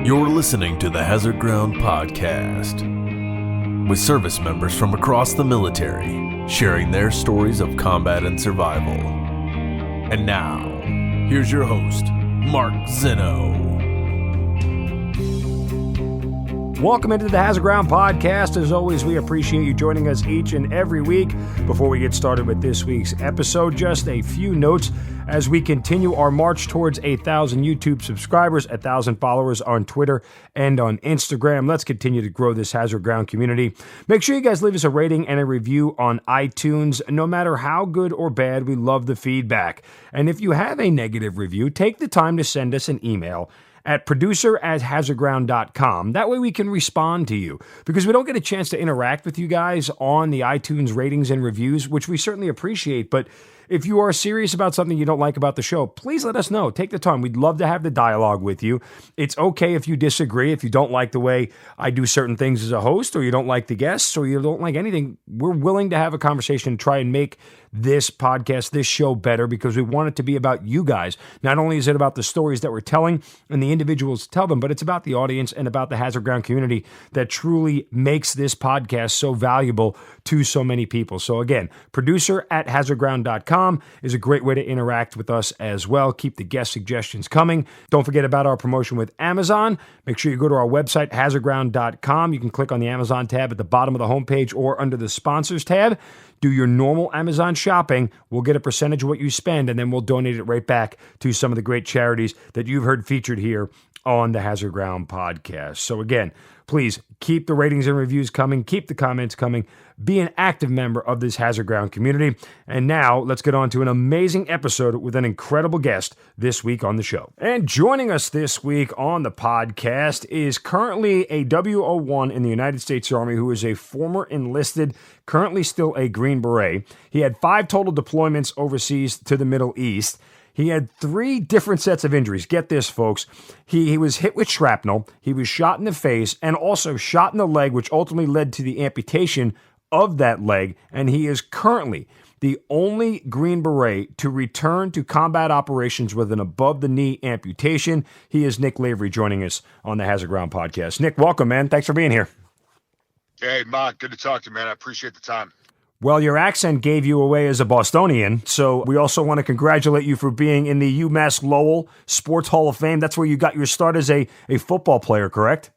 You're listening to the Hazard Ground Podcast, with service members from across the military sharing their stories of combat and survival. And now, here's your host, Mark Zeno. Welcome into the Hazard Ground Podcast. As always, we appreciate you joining us each and every week. Before we get started with this week's episode, just a few notes as we continue our march towards 1,000 YouTube subscribers, 1,000 followers on Twitter and on Instagram. Let's continue to grow this Hazard Ground community. Make sure you guys leave us a rating and a review on iTunes. No matter how good or bad, we love the feedback. And if you have a negative review, take the time to send us an email at producer@hazardground.com. That way we can respond to you, because we don't get a chance to interact with you guys on the iTunes ratings and reviews, which we certainly appreciate. But if you are serious about something you don't like about the show, please let us know. Take the time. We'd love to have the dialogue with you. It's okay if you disagree, if you don't like the way I do certain things as a host, or you don't like the guests, or you don't like anything. We're willing to have a conversation and try and make this podcast, this show better, because we want it to be about you guys. Not only is it about the stories that we're telling and the individuals tell them, but it's about the audience and about the Hazard Ground community that truly makes this podcast so valuable to so many people. So again, producer@hazardground.com is a great way to interact with us as well. Keep the guest suggestions coming. Don't forget about our promotion with Amazon. Make sure you go to our website, hazardground.com. You can click on the Amazon tab at the bottom of the homepage or under the sponsors tab. Do your normal Amazon shopping. We'll get a percentage of what you spend, and then we'll donate it right back to some of the great charities that you've heard featured here on the Hazard Ground Podcast. So again, please keep the ratings and reviews coming. Keep the comments coming. Be an active member of this Hazard Ground community. And now let's get on to an amazing episode with an incredible guest this week on the show. And joining us this week on the podcast is currently a W01 in the United States Army, who is a former enlisted, currently still a Green Beret. He had 5 total deployments overseas to the Middle East. He had 3 different sets of injuries. Get this, folks. He was hit with shrapnel, he was shot in the face, and also shot in the leg, which ultimately led to the amputation of that leg. And he is currently the only Green Beret to return to combat operations with an above-the-knee amputation. He is Nick Lavery, joining us on the Hazard Ground Podcast. Nick, welcome, man. Thanks for being here. Hey, Mark. Good to talk to you, man. I appreciate the time. Well, your accent gave you away as a Bostonian, so we also want to congratulate you for being in the UMass Lowell Sports Hall of Fame. That's where you got your start as a football player, correct?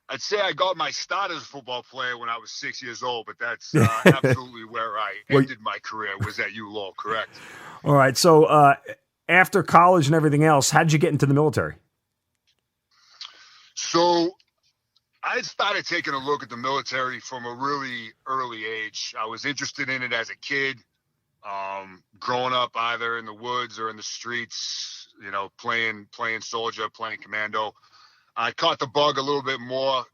I'd say I got my start as a football player when I was 6 years old, but that's absolutely where I ended my career, was at Lowell, correct? All right, so after college and everything else, how did you get into the military? So I started taking a look at the military from a really early age. I was interested in it as a kid, growing up either in the woods or in the streets, you know, playing soldier, playing commando. I caught the bug a little bit more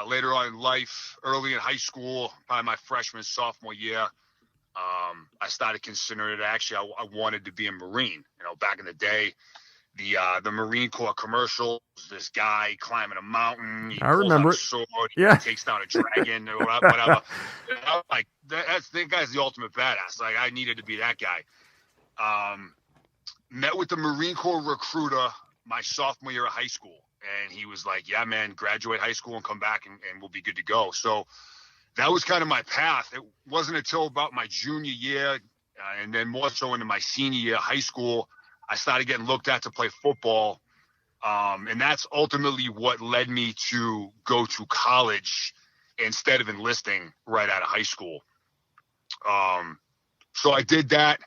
later on in life, early in high school, probably my freshman, sophomore year. I started considering it. Actually, I wanted to be a Marine. You know, back in the day, the Marine Corps commercials, this guy climbing a mountain, I remember it. Sword, yeah. He takes down a dragon or whatever. Like that guy's the ultimate badass. Like, I needed to be that guy. Met with the Marine Corps recruiter my sophomore year of high school, and he was like, "Yeah, man, graduate high school and come back and we'll be good to go." So that was kind of my path. It wasn't until about my junior year, and then more so into my senior year of high school, I started getting looked at to play football. And that's ultimately what led me to go to college instead of enlisting right out of high school. So I did that.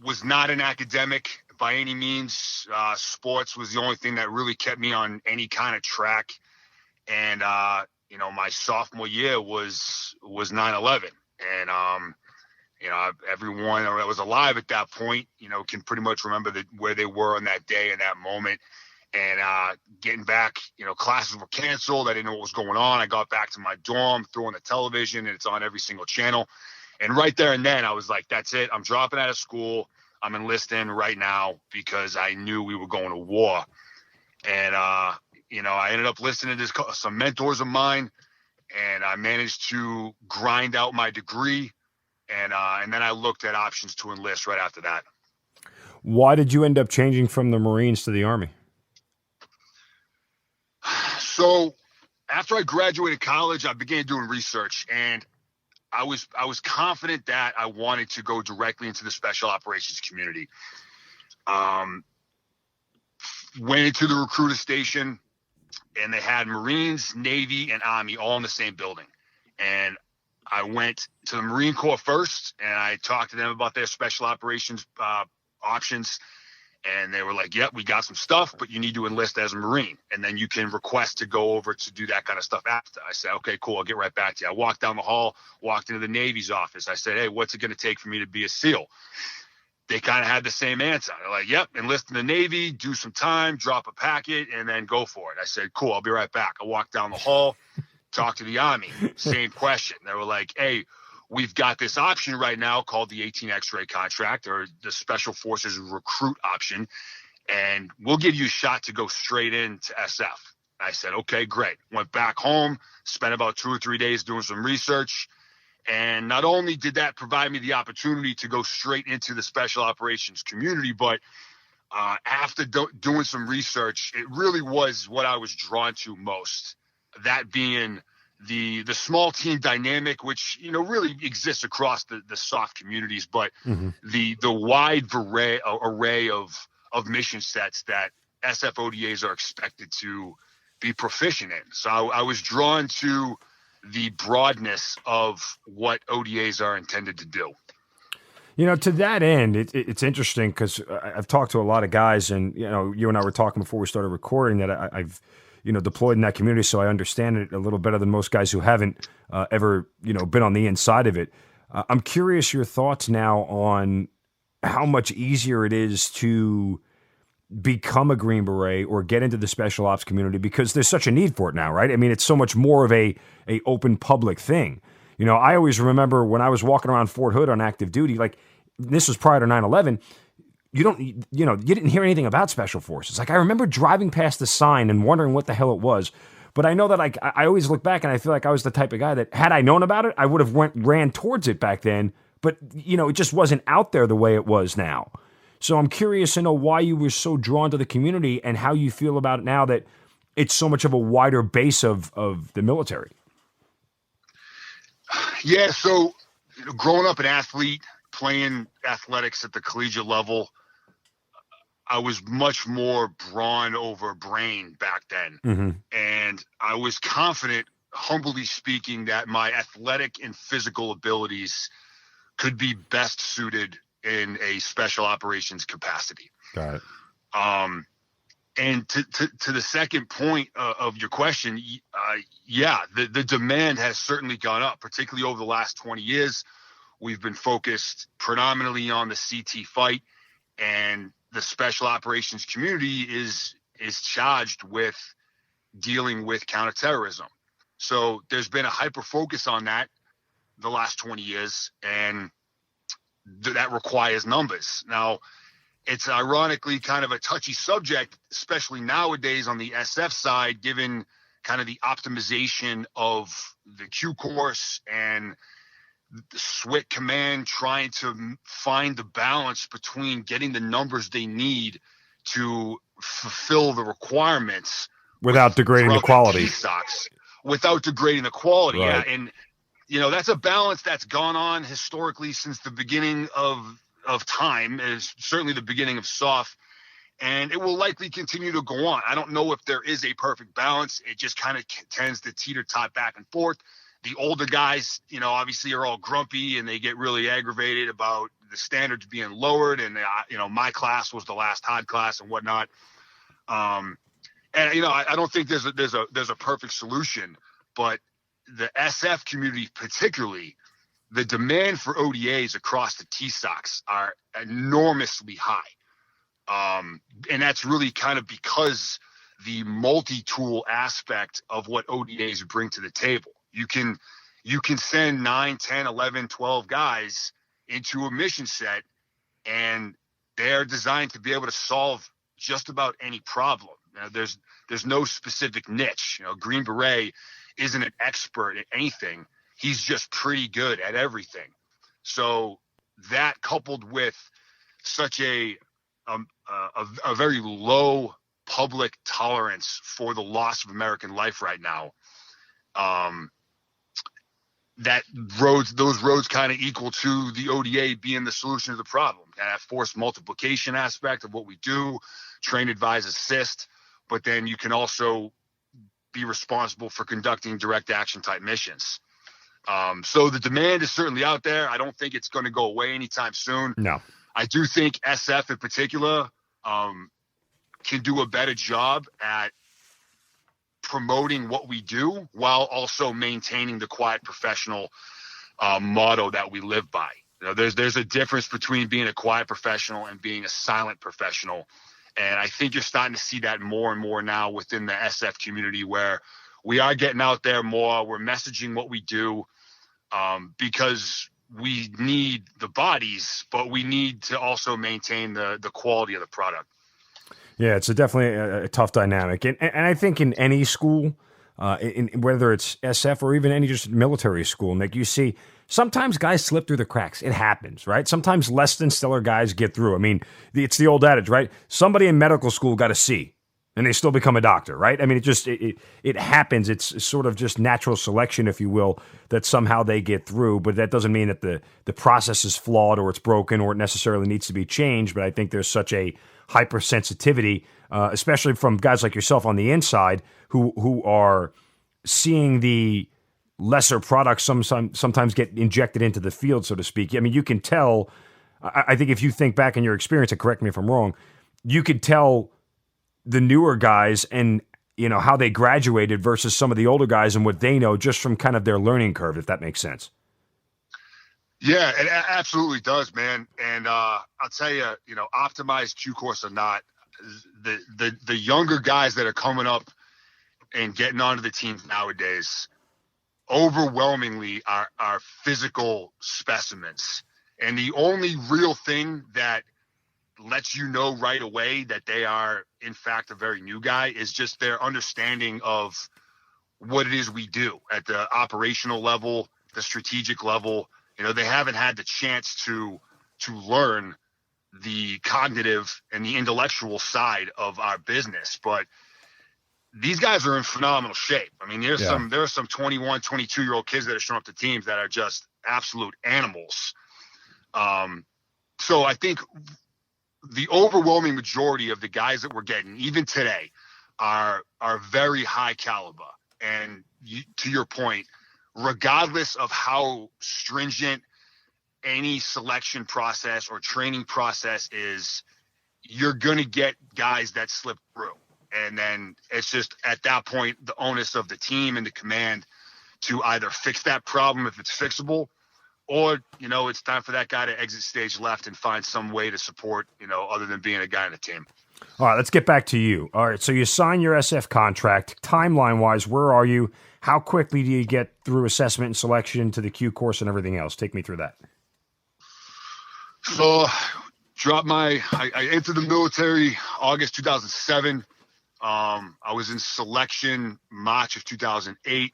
Was not an academic by any means. Sports was the only thing that really kept me on any kind of track. And, you know, my sophomore year was 9/11. And, you know, everyone that was alive at that point, you know, can pretty much remember where they were on that day and that moment. And getting back, you know, classes were canceled. I didn't know what was going on. I got back to my dorm, threw on the television, and it's on every single channel. And right there and then I was like, that's it. I'm dropping out of school. I'm enlisting right now, because I knew we were going to war. And, you know, I ended up listening to some mentors of mine, and I managed to grind out my degree. And then I looked at options to enlist right after that. Why did you end up changing from the Marines to the Army? So after I graduated college, I began doing research, and I was confident that I wanted to go directly into the special operations community. Went into the recruiter station, and they had Marines, Navy, and Army all in the same building. And I went to the Marine Corps first, and I talked to them about their special operations options. And they were like, yep, we got some stuff, but you need to enlist as a Marine. And then you can request to go over to do that kind of stuff after. I said, okay, cool, I'll get right back to you. I walked down the hall, walked into the Navy's office. I said, hey, what's it going to take for me to be a SEAL? They kind of had the same answer. They're like, yep, enlist in the Navy, do some time, drop a packet, and then go for it. I said, cool, I'll be right back. I walked down the hall, talked to the Army, same question. They were like, hey, we've got this option right now called the 18 X-ray contract, or the Special Forces recruit option, and we'll give you a shot to go straight into SF. I said, okay, great. Went back home, spent about 2 or 3 days doing some research, and not only did that provide me the opportunity to go straight into the special operations community, but after doing some research, it really was what I was drawn to most, that being the small team dynamic, which, really exists across the soft communities, but the wide array of mission sets that SF ODAs are expected to be proficient in. So I was drawn to the broadness of what ODAs are intended to do. To that end, it's interesting because I've talked to a lot of guys, and, you and I were talking before we started recording that I've deployed in that community, so I understand it a little better than most guys who haven't ever, been on the inside of it. I'm curious your thoughts now on how much easier it is to become a Green Beret or get into the special ops community, because there's such a need for it now, right? I mean, it's so much more of a open public thing. I always remember when I was walking around Fort Hood on active duty, like this was prior to 9/11, you didn't hear anything about special forces. Like I remember driving past the sign and wondering what the hell it was. But I know that I always look back and I feel like I was the type of guy that had I known about it, I would have ran towards it back then. But, it just wasn't out there the way it was now. So I'm curious to know why you were so drawn to the community and how you feel about it now that it's so much of a wider base of the military. Yeah, so growing up an athlete, playing athletics at the collegiate level, I was much more brawn over brain back then. And I was confident, humbly speaking, that my athletic and physical abilities could be best suited in a special operations capacity. Got it. And to the second point of your question, the demand has certainly gone up, particularly over the last 20 years. We've been focused predominantly on the CT fight, and the special operations community is charged with dealing with counterterrorism. So there's been a hyper focus on that the last 20 years, and that requires numbers. Now, it's ironically kind of a touchy subject, especially nowadays on the SF side, given kind of the optimization of the Q course and the SWIT command trying to find the balance between getting the numbers they need to fulfill the requirements without degrading the quality. Without degrading the quality. Right. Yeah. And, that's a balance that's gone on historically since the beginning of time, is certainly the beginning of SOF, and it will likely continue to go on. I don't know if there is a perfect balance. It just kind of tends to teeter-tot back and forth. The older guys, obviously are all grumpy, and they get really aggravated about the standards being lowered, and my class was the last hard class and whatnot. And I don't think there's a perfect solution, but the SF community particularly, the demand for ODAs across the TSOCs are enormously high. And that's really kind of because the multi-tool aspect of what ODAs bring to the table. You can send 9, 10, 11, 12 guys into a mission set, and they're designed to be able to solve just about any problem. There's no specific niche. Green Beret isn't an expert at anything. He's just pretty good at everything. So that, coupled with such a very low public tolerance for the loss of American life right now, those roads kind of equal to the ODA being the solution to the problem. And that force multiplication aspect of what we do, train, advise, assist, but then you can also be responsible for conducting direct action type missions. So the demand is certainly out there. I don't think it's going to go away anytime soon. No. I do think SF in particular can do a better job at promoting what we do while also maintaining the quiet professional motto that we live by. You know, there's a difference between being a quiet professional and being a silent professional. And I think you're starting to see that more and more now within the SF community, where we are getting out there more. We're messaging what we do because we need the bodies, but we need to also maintain the quality of the product. Yeah, it's definitely a tough dynamic. And I think in any school, whether it's SF or even any just military school, Nick, you see sometimes guys slip through the cracks. It happens, right? Sometimes less than stellar guys get through. I mean, it's the old adage, right? Somebody in medical school got a C, and they still become a doctor, right? I mean, it happens. It's sort of just natural selection, if you will, that somehow they get through. But that doesn't mean that the process is flawed or it's broken or it necessarily needs to be changed. But I think there's such a hypersensitivity, especially from guys like yourself on the inside who are seeing the lesser products sometimes get injected into the field, so to speak. I mean, you can tell, I think if you think back in your experience, and correct me if I'm wrong, you could tell the newer guys and, you know, how they graduated versus some of the older guys and what they know just from kind of their learning curve, if that makes sense. Yeah, it absolutely does, man. And I'll tell you, you know, optimized Q course or not, the younger guys that are coming up and getting onto the teams nowadays overwhelmingly are physical specimens. And the only real thing that lets you know right away that they are, in fact, a very new guy is just their understanding of what it is we do at the operational level, the strategic level. You know, they haven't had the chance to learn the cognitive and the intellectual side of our business, but these guys are in phenomenal shape. I mean, there are some 21, 22-year-old kids that are showing up to teams that are just absolute animals. So I think the overwhelming majority of the guys that we're getting, even today, are very high caliber. And to your point, regardless of how stringent any selection process or training process is, you're going to get guys that slip through. And then it's just at that point, the onus of the team and the command to either fix that problem if it's fixable, or, you know, it's time for that guy to exit stage left and find some way to support, you know, other than being a guy on the team. All right, let's get back to you. All right, so you sign your SF contract. Timeline-wise, where are you? How quickly do you get through assessment and selection to the Q course and everything else? Take me through that. So I entered the military August 2007. I was in selection March of 2008.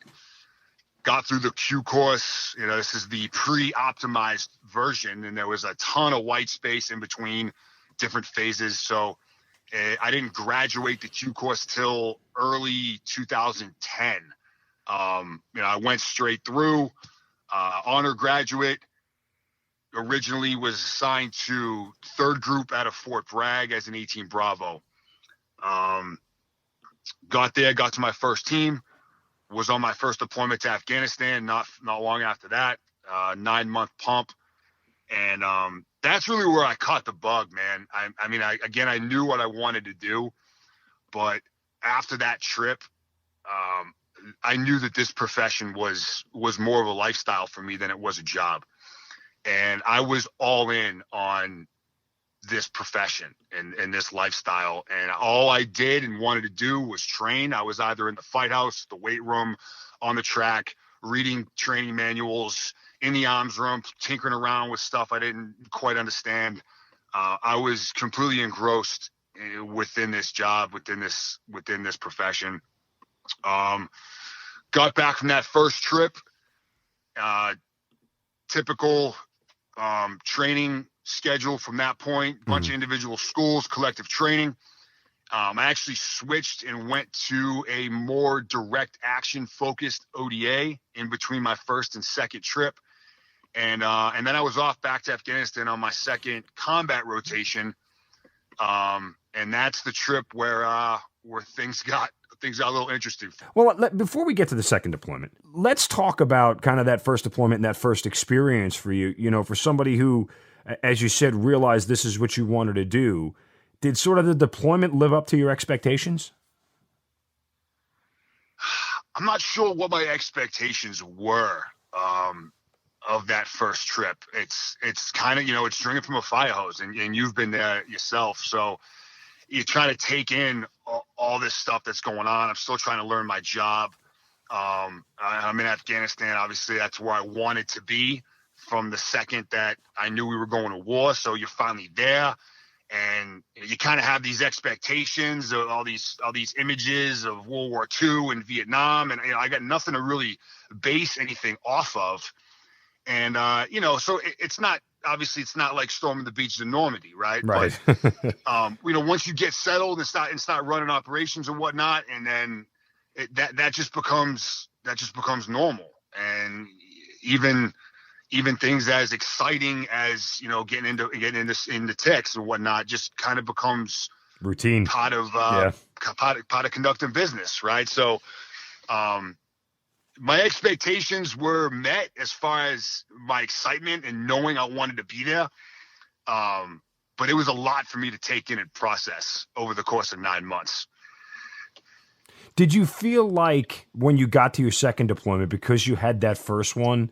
Got through the Q course. You know, this is the pre-optimized version, and there was a ton of white space in between different phases. So I didn't graduate the Q course till early 2010. You know, I went straight through, honor graduate. Originally was assigned to 3rd Group out of Fort Bragg as an 18 Bravo. Got there, got to my first team, was on my first deployment to Afghanistan not long after that, 9-month pump. And that's really where I caught the bug, man. I mean, I knew what I wanted to do, but after that trip, I knew that this profession was more of a lifestyle for me than it was a job. And I was all in on this profession and this lifestyle. And all I did and wanted to do was train. I was either in the fight house, the weight room, on the track, reading training manuals, in the arms room, tinkering around with stuff I didn't quite understand. I was completely engrossed within this job, within this profession. Got back from that first trip, typical training schedule from that point, bunch of individual schools, collective training. I actually switched and went to a more direct action focused ODA in between my first and second trip. And then I was off back to Afghanistan on my second combat rotation. And that's the trip where things got a little interesting. Well, before we get to the second deployment, let's talk about kind of that first deployment and that first experience for you. You know, for somebody who, as you said, realized this is what you wanted to do. Did sort of the deployment live up to your expectations? I'm not sure what my expectations were of that first trip. It's kind of, you know, it's drinking from a fire hose, and you've been there yourself. So you try to take in all this stuff that's going on. I'm still trying to learn my job. I'm in Afghanistan. Obviously, that's where I wanted to be from the second that I knew we were going to war. So you're finally there. And you kind of have these expectations of all these images of World War II and Vietnam, and I got nothing to really base anything off of. And so it's not like storming the beaches of Normandy, right? Right. But once you get settled and start running operations and whatnot, and then that just becomes normal. And even things as exciting as, you know, getting into ticks and whatnot just kind of becomes routine, part of conducting business, right? So my expectations were met as far as my excitement and knowing I wanted to be there, but it was a lot for me to take in and process over the course of 9 months. Did you feel like when you got to your second deployment, because you had that first one,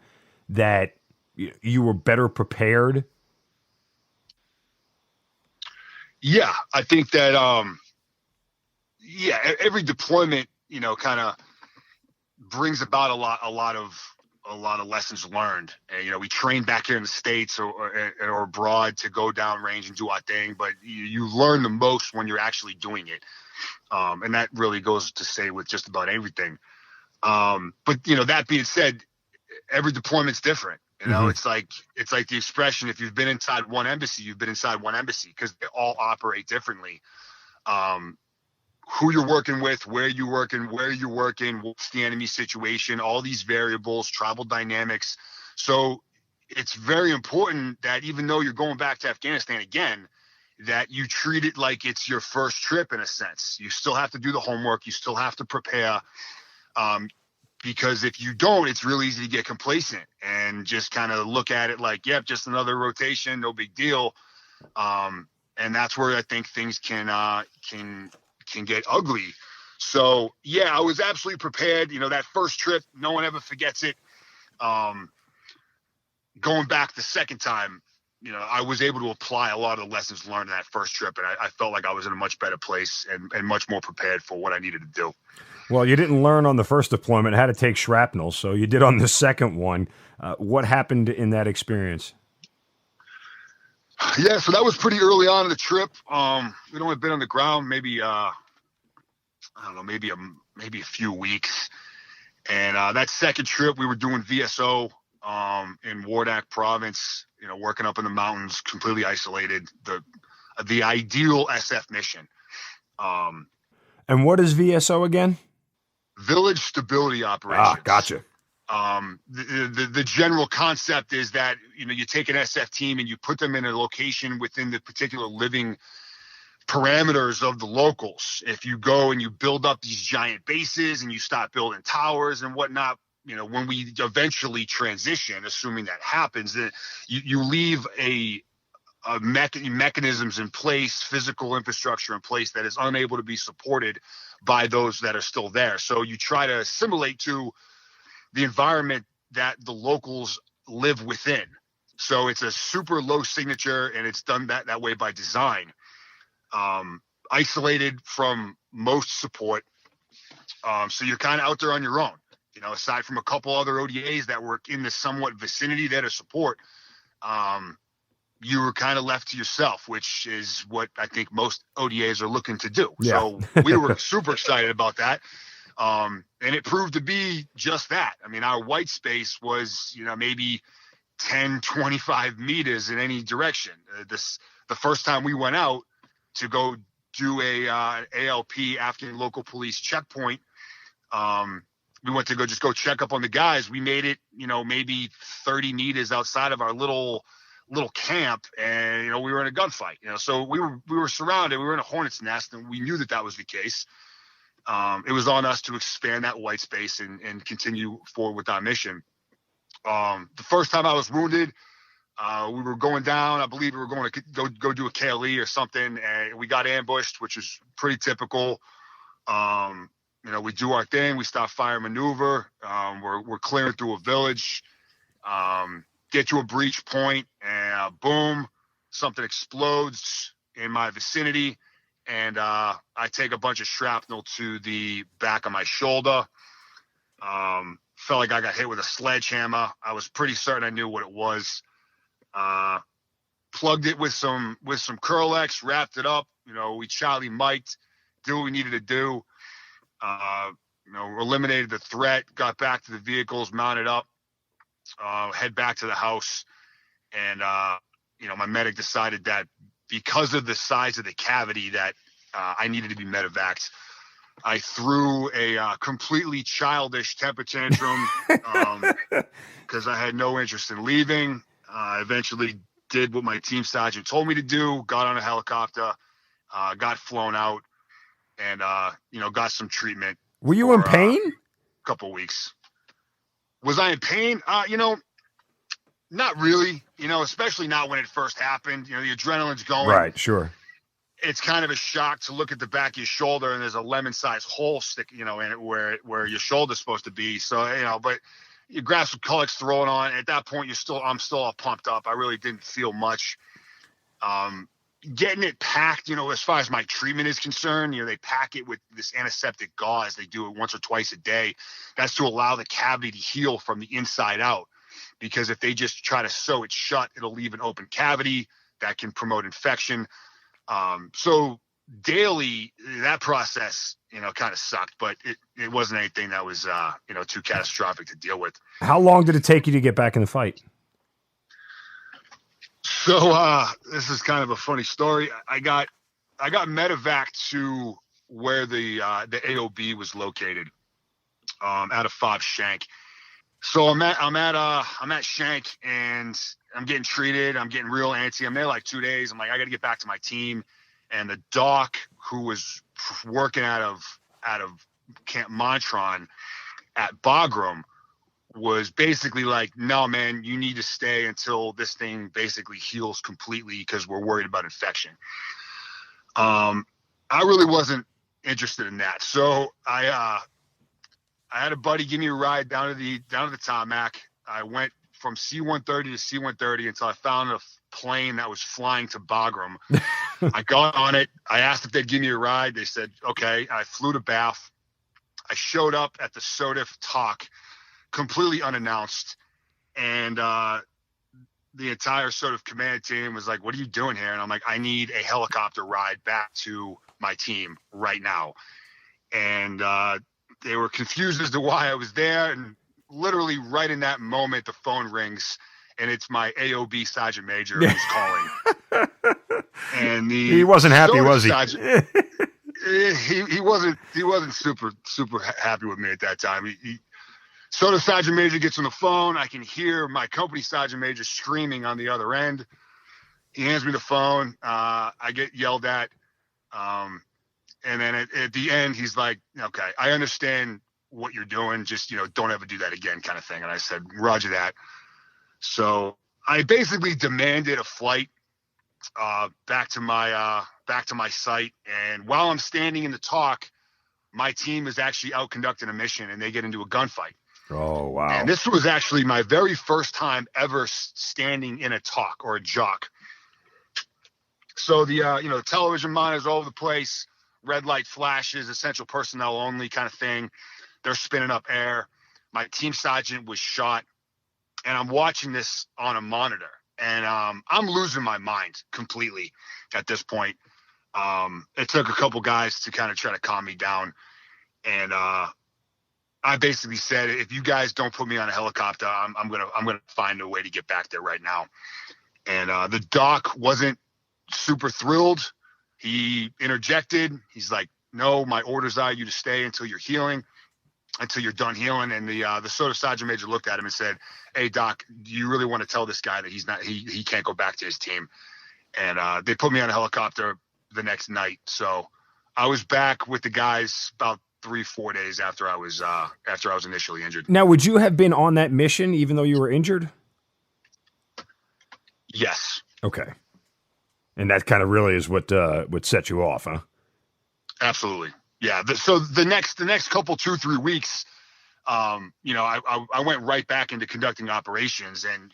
that you were better prepared? Yeah, I think that, every deployment, you know, kind of brings about a lot of lessons learned. And, you know, we train back here in the States or abroad to go down range and do our thing, but you learn the most when you're actually doing it. And that really goes to say with just about everything. But, you know, that being said, every deployment's different. You know, it's like the expression, if you've been inside one embassy, you've been inside one embassy, because they all operate differently. Who you're working with, where you're working, what's the enemy situation, all these variables, tribal dynamics. So it's very important that even though you're going back to Afghanistan again, that you treat it like it's your first trip in a sense. You still have to do the homework. You still have to prepare. Because if you don't, it's really easy to get complacent and just kind of look at it like, yep, just another rotation, no big deal. And that's where I think things can get ugly. So yeah, I was absolutely prepared. You know, that first trip, no one ever forgets it. Going back the second time, you know, I was able to apply a lot of the lessons learned in that first trip, and I felt like I was in a much better place and much more prepared for what I needed to do. Well, you didn't learn on the first deployment how to take shrapnel, so you did on the second one. What happened in that experience? Yeah, so that was pretty early on in the trip. We'd only been on the ground maybe a few weeks. And that second trip, we were doing VSO in Wardak province, you know, working up in the mountains, completely isolated, the ideal SF mission. And what is VSO again? Village Stability Operations. Ah, gotcha. The general concept is that, you know, you take an SF team and you put them in a location within the particular living parameters of the locals. If you go and you build up these giant bases and you start building towers and whatnot, you know, when we eventually transition, assuming that happens, then you leave mechanisms in place, physical infrastructure in place that is unable to be supported by those that are still there. So you try to assimilate to the environment that the locals live within. So it's a super low signature, and it's done that way by design. Isolated from most support. So you're kind of out there on your own, you know, aside from a couple other ODAs that were in the somewhat vicinity there to support. You were kind of left to yourself, which is what I think most ODAs are looking to do. Yeah. So we were super excited about that. And it proved to be just that. I mean, our white space was, you know, maybe 10, 25 meters in any direction. The first time we went out to go do a ALP after the local police checkpoint. We went to go check up on the guys. We made it, maybe 30 meters outside of our little camp, and we were in a gunfight. So we were surrounded. We were in a hornet's nest, and we knew that was the case. It was on us to expand that white space and continue forward with our mission. The first time I was wounded, we were going down. I believe we were going to go do a KLE or something, and we got ambushed, which is pretty typical. We do our thing. We stop fire maneuver. We're clearing through a village. Get to a breach point, and boom, something explodes in my vicinity, and I take a bunch of shrapnel to the back of my shoulder. Felt like I got hit with a sledgehammer. I was pretty certain I knew what it was. Plugged it with some Curl-X, wrapped it up. We Charlie Miked, did what we needed to do. Eliminated the threat, got back to the vehicles, mounted up, head back to the house. And, my medic decided that because of the size of the cavity that I needed to be medevaced, I threw a completely childish temper tantrum because I had no interest in leaving. I eventually did what my team sergeant told me to do, got on a helicopter, got flown out, and, got some treatment. Were you in pain? A couple weeks. Was I in pain? Not really, especially not when it first happened. The adrenaline's going. Right, sure. It's kind of a shock to look at the back of your shoulder and there's a lemon-sized hole in it where your shoulder's supposed to be. So, but you grab some Curl-X, throw it on. At that point, I'm still all pumped up. I really didn't feel much. Getting it packed, as far as my treatment is concerned, they pack it with this antiseptic gauze. They do it once or twice a day. That's to allow the cavity to heal from the inside out. Because if they just try to sew it shut, it'll leave an open cavity that can promote infection. So daily, that process, kind of sucked, but it wasn't anything that was, too catastrophic to deal with. How long did it take you to get back in the fight? So, this is kind of a funny story. I got medevaced to where the AOB was located, out of Fob Shank. So I'm at Shank and I'm getting treated. I'm getting real antsy. I'm there like 2 days. I'm like, I got to get back to my team. And the doc who was working out of Camp Montron at Bagram was basically like, no, man, you need to stay until this thing basically heals completely because we're worried about infection. I really wasn't interested in that. So I had a buddy give me a ride down to the tarmac. I went from C-130 to C-130 until I found a plane that was flying to Bagram. I got on it. I asked if they'd give me a ride. They said, okay. I flew to Bath. I showed up at the SOTIF talk completely unannounced. And the entire SOTIF command team was like, what are you doing here? And I'm like, I need a helicopter ride back to my team right now. And they were confused as to why I was there. And literally right in that moment, the phone rings and it's my AOB Sergeant Major who's calling. And he wasn't happy, was he? Sergeant, he wasn't super happy with me at that time. So the Sergeant Major gets on the phone. I can hear my company Sergeant Major screaming on the other end. He hands me the phone. I get yelled at. And then at the end, he's like, okay, I understand what you're doing. Just, don't ever do that again kind of thing. And I said, roger that. So I basically demanded a flight back to my site. And while I'm standing in the talk, my team is actually out conducting a mission and they get into a gunfight. Oh, wow. And this was actually my very first time ever standing in a talk or a jock. So the television monitors all over the place, red light flashes, essential personnel only kind of thing. They're spinning up air. My team sergeant was shot, and I'm watching this on a monitor, and I'm losing my mind completely at this point. It took a couple guys to kind of try to calm me down, and I basically said, if you guys don't put me on a helicopter, I'm gonna find a way to get back there right now. And the doc wasn't super thrilled. He interjected. He's like, no, my orders are you to stay until you're healing, until you're done healing. And the sort of sergeant major looked at him and said, hey, Doc, do you really want to tell this guy that he can't go back to his team? And they put me on a helicopter the next night. So I was back with the guys about 3-4 days after I was initially injured. Now, would you have been on that mission even though you were injured? Yes. Okay. And that kind of really is what set you off, huh? Absolutely. Yeah. So the next couple 2-3 weeks, I went right back into conducting operations, and,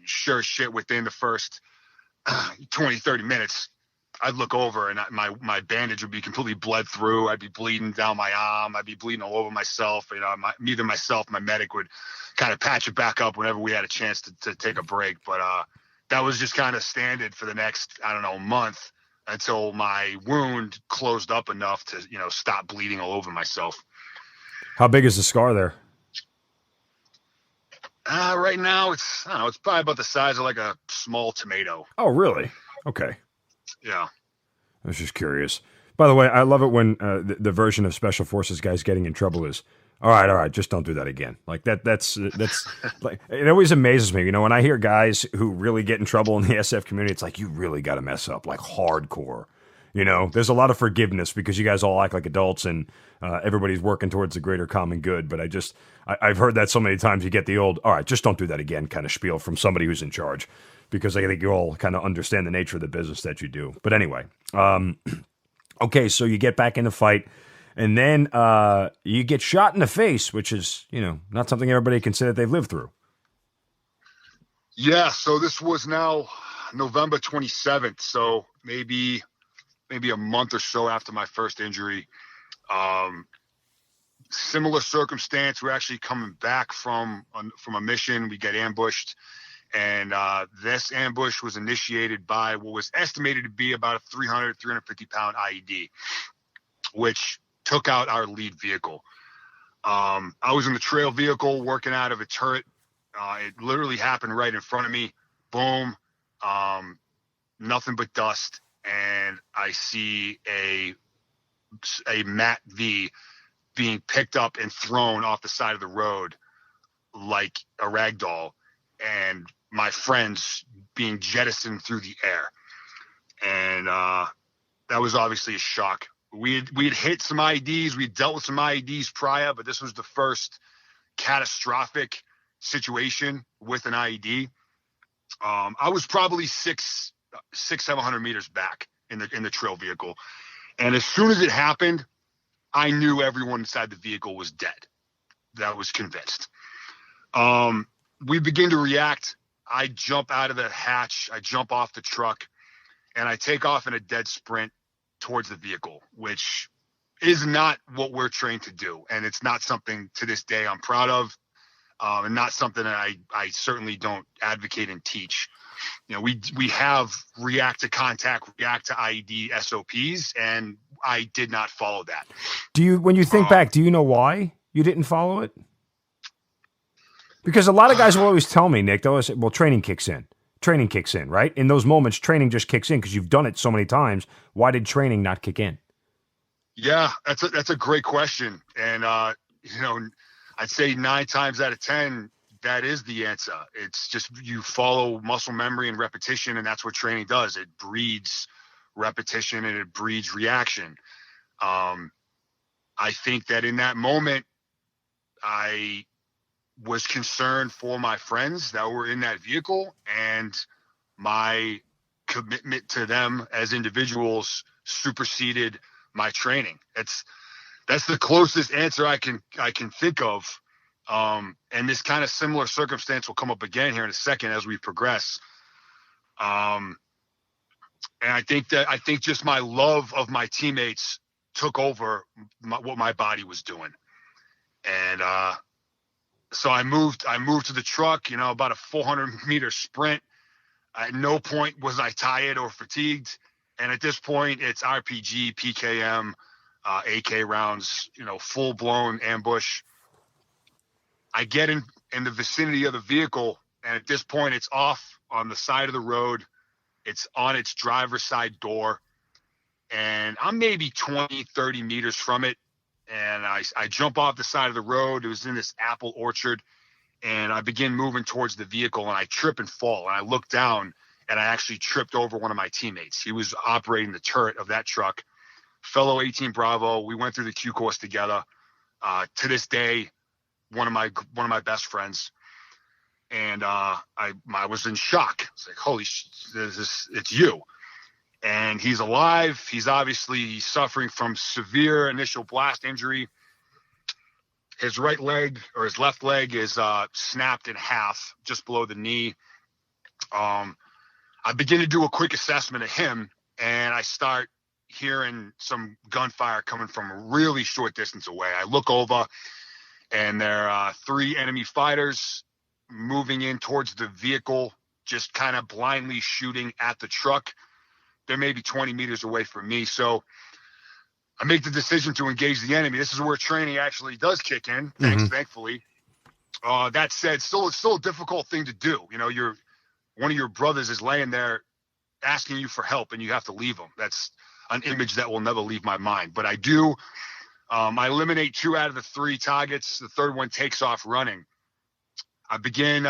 sure as shit, within the first 20-30 minutes, I'd look over and my bandage would be completely bled through. I'd be bleeding down my arm. I'd be bleeding all over myself. Neither myself, my medic would kind of patch it back up whenever we had a chance to take a break. But that was just kind of standard for the next, month, until my wound closed up enough to, stop bleeding all over myself. How big is the scar there? Right now, it's probably about the size of like a small tomato. Oh, really? Okay. Yeah. I was just curious. By the way, I love it when the version of Special Forces guys getting in trouble is, all right, just don't do that again. Like that's like, it always amazes me. When I hear guys who really get in trouble in the SF community, it's like, you really got to mess up, like hardcore. There's a lot of forgiveness because you guys all act like adults and everybody's working towards the greater common good. But I've heard that so many times. You get the old, all right, just don't do that again kind of spiel from somebody who's in charge, because I think you all kind of understand the nature of the business that you do. But anyway, okay, so you get back in the fight, and then you get shot in the face, which is, not something everybody can say that they've lived through. Yeah, so this was now November 27th, so maybe a month or so after my first injury. Similar circumstance. We're actually coming back from a mission. We get ambushed. And this ambush was initiated by what was estimated to be about a 350 pound IED, which took out our lead vehicle. I was in the trail vehicle working out of a turret. It literally happened right in front of me. Boom. Nothing but dust. And I see a MAT V being picked up and thrown off the side of the road like a rag doll, and my friends being jettisoned through the air. And that was obviously a shock. We had hit some IEDs. We had dealt with some IEDs prior, but this was the first catastrophic situation with an IED. I was probably 700 meters back in the trail vehicle. And as soon as it happened, I knew everyone inside the vehicle was dead. That was convinced. We begin to react. I jump out of the hatch. I jump off the truck, and I take off in a dead sprint towards the vehicle, which is not what we're trained to do. And it's not something to this day I'm proud of, and not something that I certainly don't advocate and teach. We have react to contact, react to IED SOPs, and I did not follow that. When you think back, do you know why you didn't follow it? Because a lot of guys will always tell me, Nick, they'll always say, well, training kicks in. Training kicks in, right? In those moments, training just kicks in because you've done it so many times. Why did training not kick in? Yeah, that's a great question. And, I'd say 9 times out of 10, that is the answer. It's just you follow muscle memory and repetition, and that's what training does. It breeds repetition and it breeds reaction. I think that in that moment, I was concerned for my friends that were in that vehicle, and my commitment to them as individuals superseded my training. That's the closest answer I can think of. And this kind of similar circumstance will come up again here in a second as we progress. And I think just my love of my teammates took over what my body was doing. And, so I moved to the truck, about a 400-meter sprint. At no point was I tired or fatigued. And at this point, it's RPG, PKM, AK rounds, full-blown ambush. I get in the vicinity of the vehicle, and at this point, it's off on the side of the road. It's on its driver's side door. and I'm maybe 20, 30 meters from it. And I jump off the side of the road. It was in this apple orchard, and I begin moving towards the vehicle, and I trip and fall. And I look down, and I actually tripped over one of my teammates. He was operating the turret of that truck, fellow 18 Bravo. We went through the Q course together. To this day, one of my best friends. And I was in shock. It's like, holy it's you. And he's alive. He's obviously suffering from severe initial blast injury. His right leg, or his left leg, is snapped in half just below the knee. I begin to do a quick assessment of him, and I start hearing some gunfire coming from a really short distance away. I look over, and there are 3 enemy fighters moving in towards the vehicle, just kind of blindly shooting at the truck. They're maybe 20 meters away from me. So I make the decision to engage the enemy. This is where training actually does kick in, thankfully. That said, still a difficult thing to do. You know, one of your brothers is laying there asking you for help, and you have to leave him. That's an image that will never leave my mind. But I do. I eliminate 2 out of the 3 targets. The third one takes off running. I begin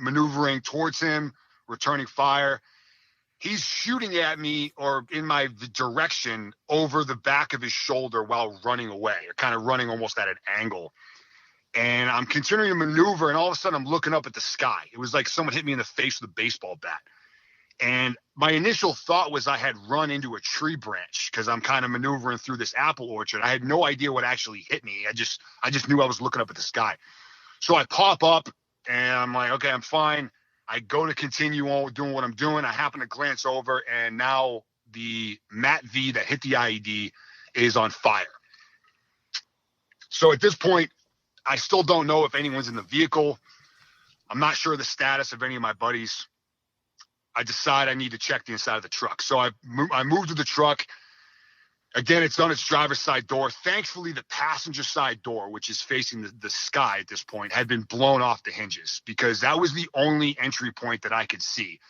maneuvering towards him, returning fire. He's shooting at me, or in my direction, over the back of his shoulder while running away, or kind of running almost at an angle. And I'm continuing to maneuver, and all of a sudden I'm looking up at the sky. It was like someone hit me in the face with a baseball bat. And my initial thought was I had run into a tree branch, because I'm kind of maneuvering through this apple orchard. I had no idea what actually hit me. I just knew I was looking up at the sky. So I pop up, and I'm like, okay, I'm fine. I go to continue on doing what I'm doing. I happen to glance over, and now the MAT-V that hit the IED is on fire. So at this point, I still don't know if anyone's in the vehicle. I'm not sure the status of any of my buddies. I decide I need to check the inside of the truck. So I move to the truck. Again, it's on its driver's side door. Thankfully, the passenger side door, which is facing the sky at this point, had been blown off the hinges, because that was the only entry point that I could see.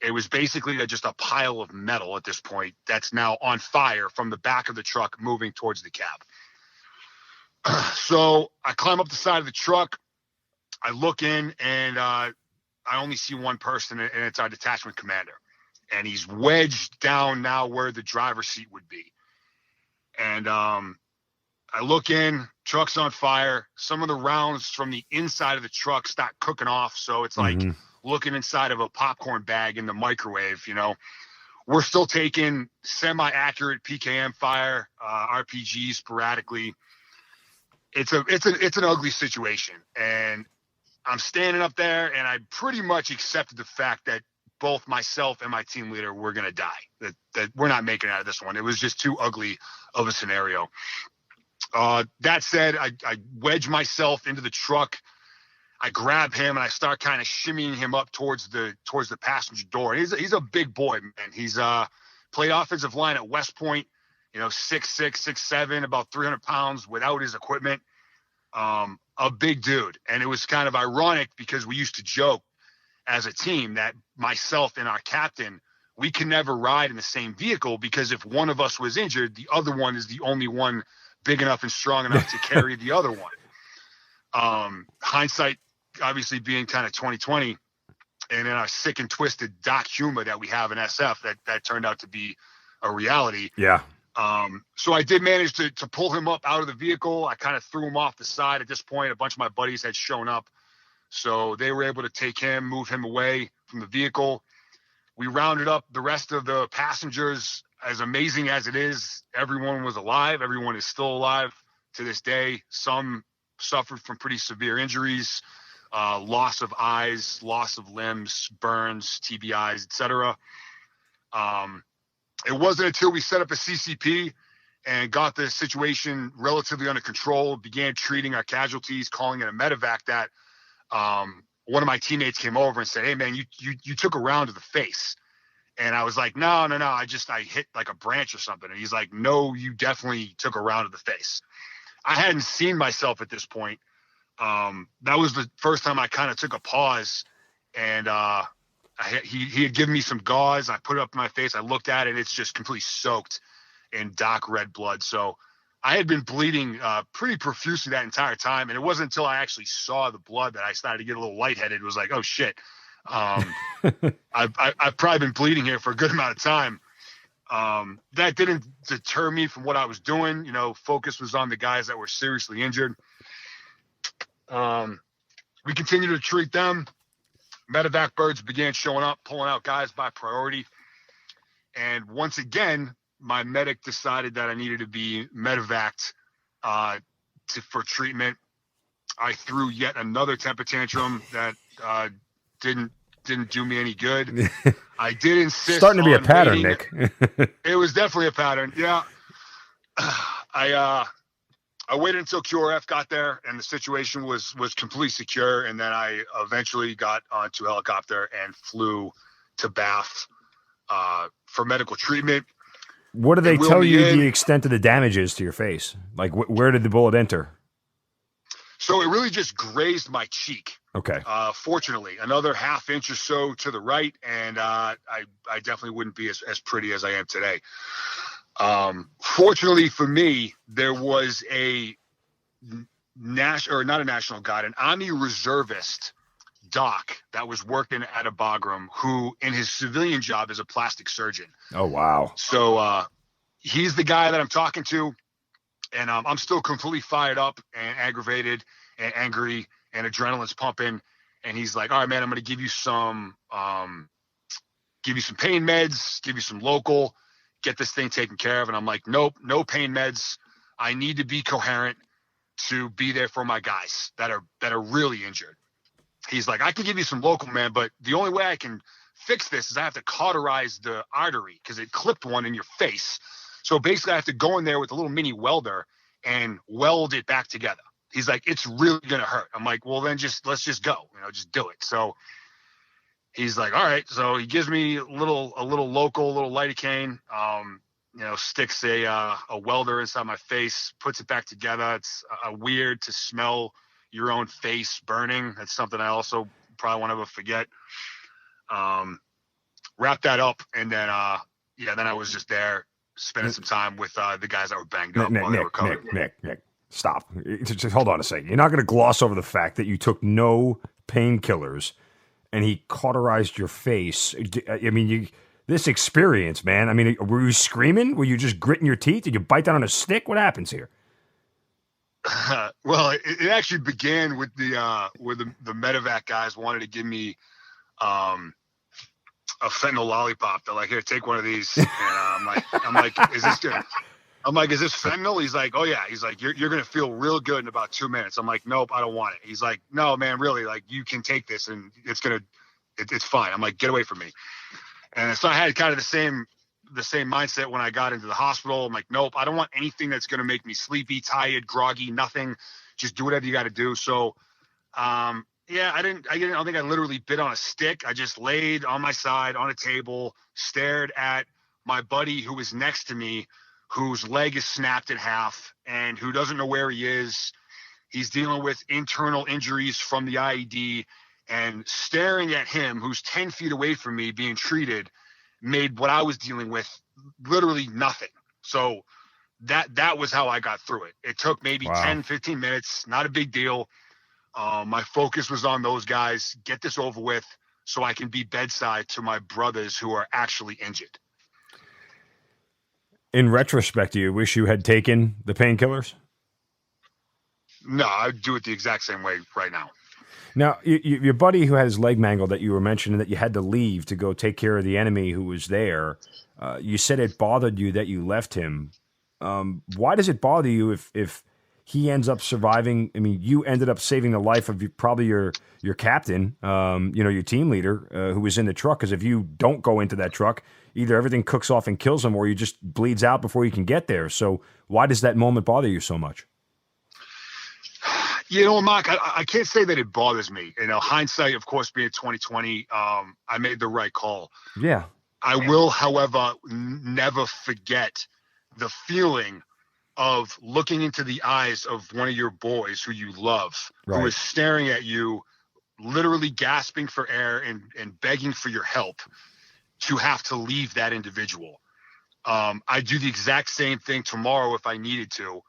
It was basically just a pile of metal at this point that's now on fire from the back of the truck moving towards the cab. So I climb up the side of the truck. I look in, and I only see one person, and it's our detachment commander. And he's wedged down now where the driver's seat would be. And I look in, truck's on fire. Some of the rounds from the inside of the truck start cooking off. So it's like looking inside of a popcorn bag in the microwave, you know. We're still taking semi-accurate PKM fire, RPGs sporadically. It's an ugly situation. And I'm standing up there, and I pretty much accepted the fact that both myself and my team leader were going to die, that we're not making it out of this one. It was just too ugly of a scenario. That said, I wedge myself into the truck. I grab him, and I start kind of shimmying him up towards the passenger door. And he's a big boy, man. He's played offensive line at West Point, 6'6", 6'7", about 300 pounds without his equipment. A big dude. And it was kind of ironic, because we used to joke as a team that myself and our captain, we can never ride in the same vehicle, because if one of us was injured, the other one is the only one big enough and strong enough to carry the other one. Hindsight obviously being kind of 2020, and in our sick and twisted doc humor that we have in SF, that turned out to be a reality. Yeah. So I did manage to pull him up out of the vehicle. I kind of threw him off the side. At this point, a bunch of my buddies had shown up, so they were able to take him, move him away from the vehicle. We rounded up the rest of the passengers. As amazing as it is, everyone was alive. Everyone is still alive to this day. Some suffered from pretty severe injuries, loss of eyes, loss of limbs, burns, TBIs, etc. It wasn't until we set up a CCP and got the situation relatively under control, began treating our casualties, calling it a medevac, that one of my teammates came over and said, "Hey man, you took a round to the face." And I was like, no, I hit like a branch or something. And he's like, "No, you definitely took a round to the face." I hadn't seen myself at this point. That was the first time I kind of took a pause and he had given me some gauze. I put it up in my face. I looked at it. It's just completely soaked in dark red blood. So I had been bleeding pretty profusely that entire time. And it wasn't until I actually saw the blood that I started to get a little lightheaded. It was like, oh, shit. I've probably been bleeding here for a good amount of time. That didn't deter me from what I was doing. You know, focus was on the guys that were seriously injured. We continued to treat them. Medevac birds began showing up, pulling out guys by priority. And once again, my medic decided that I needed to be medevaced for treatment. I threw yet another temper tantrum that didn't do me any good. I did insist. Starting to be a pattern, waiting. Nick. It was definitely a pattern. Yeah. I waited until QRF got there and the situation was completely secure. And then I eventually got onto a helicopter and flew to Bath for medical treatment. What do they tell you the extent of the damage is to your face? Like, where did the bullet enter? So it really just grazed my cheek. Okay. Fortunately, another half inch or so to the right, and I definitely wouldn't be as pretty as I am today. Fortunately for me, there was an Army reservist doc that was working at a Bagram who, in his civilian job, is a plastic surgeon. Oh, wow. So he's the guy that I'm talking to, and I'm still completely fired up and aggravated and angry, and adrenaline's pumping. And he's like, all right, man, I'm going to give you some pain meds, give you some local, get this thing taken care of. And I'm like, nope, no pain meds. I need to be coherent to be there for my guys that are really injured. He's like, I can give you some local, man, but the only way I can fix this is I have to cauterize the artery because it clipped one in your face. So basically I have to go in there with a little mini welder and weld it back together. He's like, it's really going to hurt. I'm like, well, then let's just go, just do it. So he's like, all right. So he gives me a little local, a little lidocaine, sticks a welder inside my face, puts it back together. It's weird to smell your own face burning. That's something I also probably won't ever forget. Wrap that up. And then, then I was just there spending some time with the guys that were banged up while they were covered. Nick, stop. Just hold on a second. You're not going to gloss over the fact that you took no painkillers and he cauterized your face. I mean, this experience, man. I mean, were you screaming? Were you just gritting your teeth? Did you bite down on a stick? What happens here? Well, it actually began with the medevac guys wanted to give me a fentanyl lollipop. They're like, here, take one of these. And I'm like, is this good? I'm like, is this fentanyl? He's like, oh yeah. He's like, you're going to feel real good in about 2 minutes. I'm like, nope, I don't want it. He's like, no, man, really, like you can take this and it's fine. I'm like, get away from me. And so I had kind of the same mindset when I got into the hospital. I'm like, nope, I don't want anything that's going to make me sleepy, tired, groggy, nothing. Just do whatever you got to do. So, I don't think I literally bit on a stick. I just laid on my side on a table, stared at my buddy who was next to me, whose leg is snapped in half and who doesn't know where he is. He's dealing with internal injuries from the IED, and staring at him, who's 10 feet away from me being treated, made what I was dealing with literally nothing. So that was how I got through it. It took maybe 10, 15 minutes, not a big deal. My focus was on those guys, get this over with so I can be bedside to my brothers who are actually injured. In retrospect, do you wish you had taken the painkillers? No, I'd do it the exact same way right now. Now, your buddy who had his leg mangled that you were mentioning that you had to leave to go take care of the enemy who was there, you said it bothered you that you left him. Why does it bother you if he ends up surviving? I mean, you ended up saving the life of probably your captain, your team leader who was in the truck. Because if you don't go into that truck, either everything cooks off and kills him or you just bleeds out before you can get there. So why does that moment bother you so much? Mark, I can't say that it bothers me. Hindsight, of course, being 2020, I made the right call. Yeah. I will, however, never forget the feeling of looking into the eyes of one of your boys who you love, right, who is staring at you literally gasping for air and begging for your help to have to leave that individual. I'd do the exact same thing tomorrow if I needed to.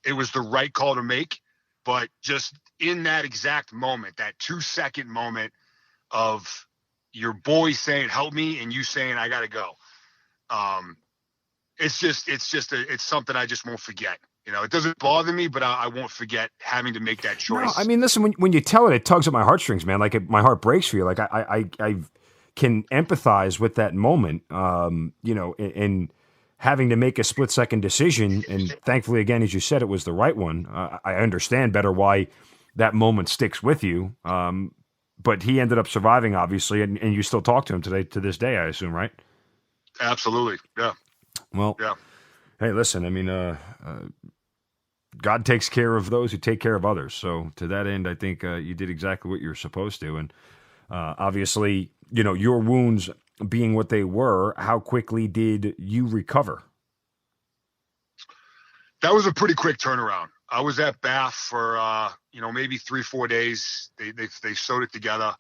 It was the right call to make, but just in that exact moment, that 2-second moment of your boy saying, help me, and you saying, I got to go. It's something I just won't forget. You know, it doesn't bother me, but I won't forget having to make that choice. No, I mean, listen, when you tell it, it tugs at my heartstrings, man. Like my heart breaks for you. Like I can empathize with that moment, you know, in having to make a split-second decision. And thankfully, again, as you said, it was the right one. I understand better why that moment sticks with you. But he ended up surviving, obviously, and you still talk to him to this day, I assume, right? Absolutely, yeah. Well, yeah. Hey, listen, I mean, God takes care of those who take care of others. So to that end, I think you did exactly what you were supposed to. And obviously, you know, your wounds being what they were, how quickly did you recover? That was a pretty quick turnaround. I was at Bath for, maybe 3-4 days. They sewed it together.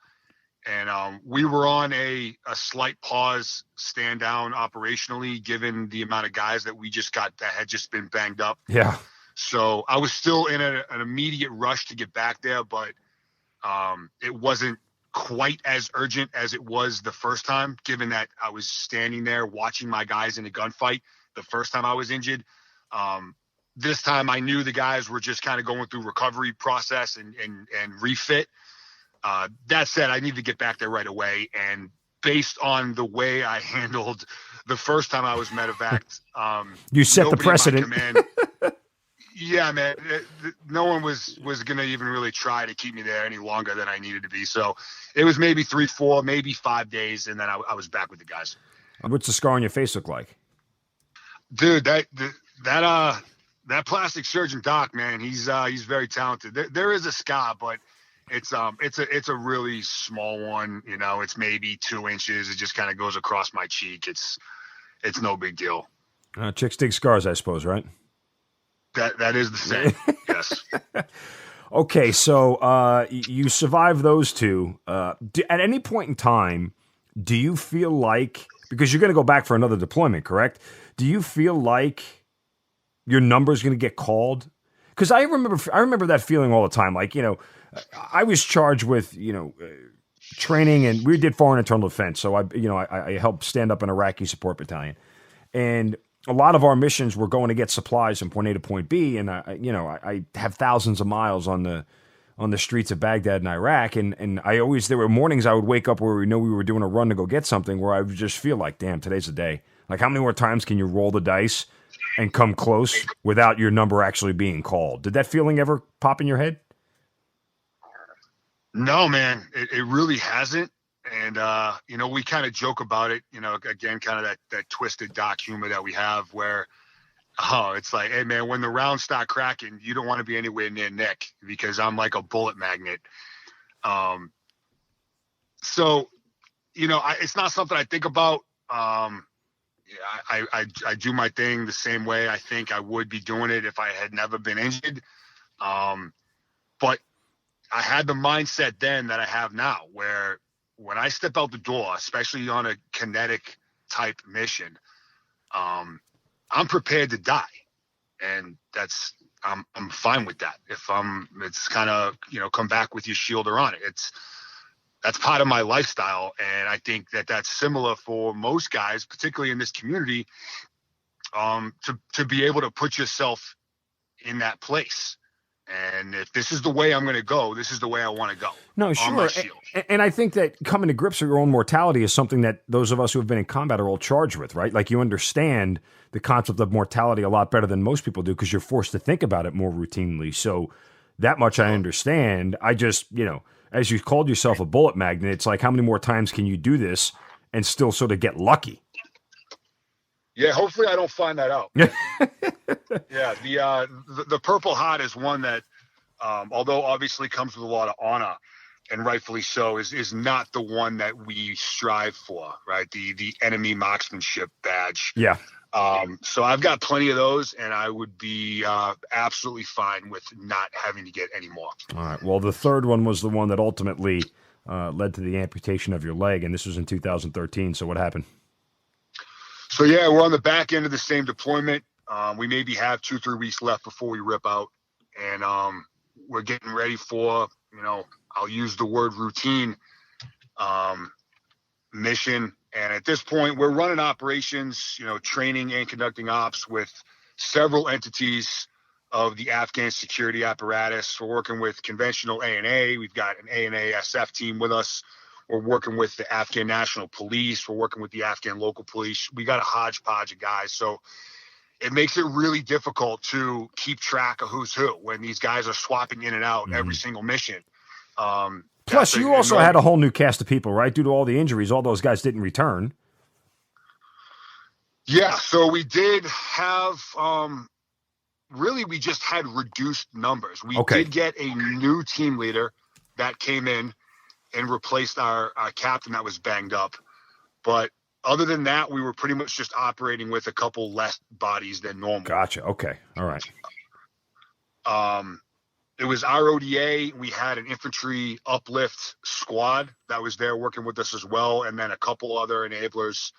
And we were on a slight pause, stand down operationally, given the amount of guys that we just got that had just been banged up. Yeah. So I was still in an immediate rush to get back there, but it wasn't quite as urgent as it was the first time, given that I was standing there watching my guys in a gunfight the first time I was injured. This time I knew the guys were just kind of going through recovery process and refit. That said, I need to get back there right away. And based on the way I handled the first time I was medevaced, you set the precedent. Yeah, man. No one was going to even really try to keep me there any longer than I needed to be. So it was maybe 3, 4, maybe 5 days, and then I was back with the guys. What's the scar on your face look like? Dude, that plastic surgeon doc, man, he's very talented. There is a scar, but it's a really small one. You know, it's maybe 2 inches. It just kind of goes across my cheek. It's no big deal. Chicks dig scars, I suppose, right? That is the same. Yes. Okay, so you survived those two. At any point in time, do you feel like, because you're going to go back for another deployment, correct? Do you feel like your number's going to get called? Because I remember that feeling all the time. Like, you know, I was charged with, you know, training, and we did foreign internal defense. So I helped stand up an Iraqi support battalion, and a lot of our missions were going to get supplies from point A to point B, and I have thousands of miles on the streets of Baghdad and Iraq, and there were mornings I would wake up where we were doing a run to go get something, where I would just feel like, damn, today's the day. Like, how many more times can you roll the dice and come close without your number actually being called? Did that feeling ever pop in your head? No, man, it really hasn't. And, we kind of joke about it, again, kind of that twisted doc humor that we have where, it's like, hey, man, when the rounds start cracking, you don't want to be anywhere near Nick because I'm like a bullet magnet. It's not something I think about. I do my thing the same way I think I would be doing it if I had never been injured. But I had the mindset then that I have now where when I step out the door, especially on a kinetic type mission, I'm prepared to die. And I'm fine with that. It's kind of, come back with your shield around it. That's part of my lifestyle. And I think that's similar for most guys, particularly in this community, to be able to put yourself in that place. And if this is the way I'm going to go, this is the way I want to go. No, sure. And I think that coming to grips with your own mortality is something that those of us who have been in combat are all charged with, right? Like, you understand the concept of mortality a lot better than most people do because you're forced to think about it more routinely. So that much I understand. I just, as you called yourself a bullet magnet, it's like, how many more times can you do this and still sort of get lucky? Yeah, hopefully I don't find that out. Yeah, the Purple Heart is one that, although obviously comes with a lot of honor, and rightfully so, is not the one that we strive for, right? The enemy marksmanship badge. Yeah. So I've got plenty of those, and I would be absolutely fine with not having to get any more. All right. Well, the third one was the one that ultimately led to the amputation of your leg, and this was in 2013. So what happened? So, yeah, we're on the back end of the same deployment. We maybe have 2-3 weeks left before we rip out, and we're getting ready for, I'll use the word routine mission. And at this point, we're running operations, training and conducting ops with several entities of the Afghan security apparatus. We're working with conventional A&A. We've got an A&A SF team with us. We're working with the Afghan National Police. We're working with the Afghan local police. We got a hodgepodge of guys. So it makes it really difficult to keep track of who's who when these guys are swapping in and out every single mission. Plus, you also had a whole new cast of people, right? Due to all the injuries, all those guys didn't return. Yeah, so we did have really, we just had reduced numbers. We did get a new team leader that came in and replaced our captain that was banged up. But other than that, we were pretty much just operating with a couple less bodies than normal. Gotcha. Okay. All right. It was our ODA. We had an infantry uplift squad that was there working with us as well, and then a couple other enablers.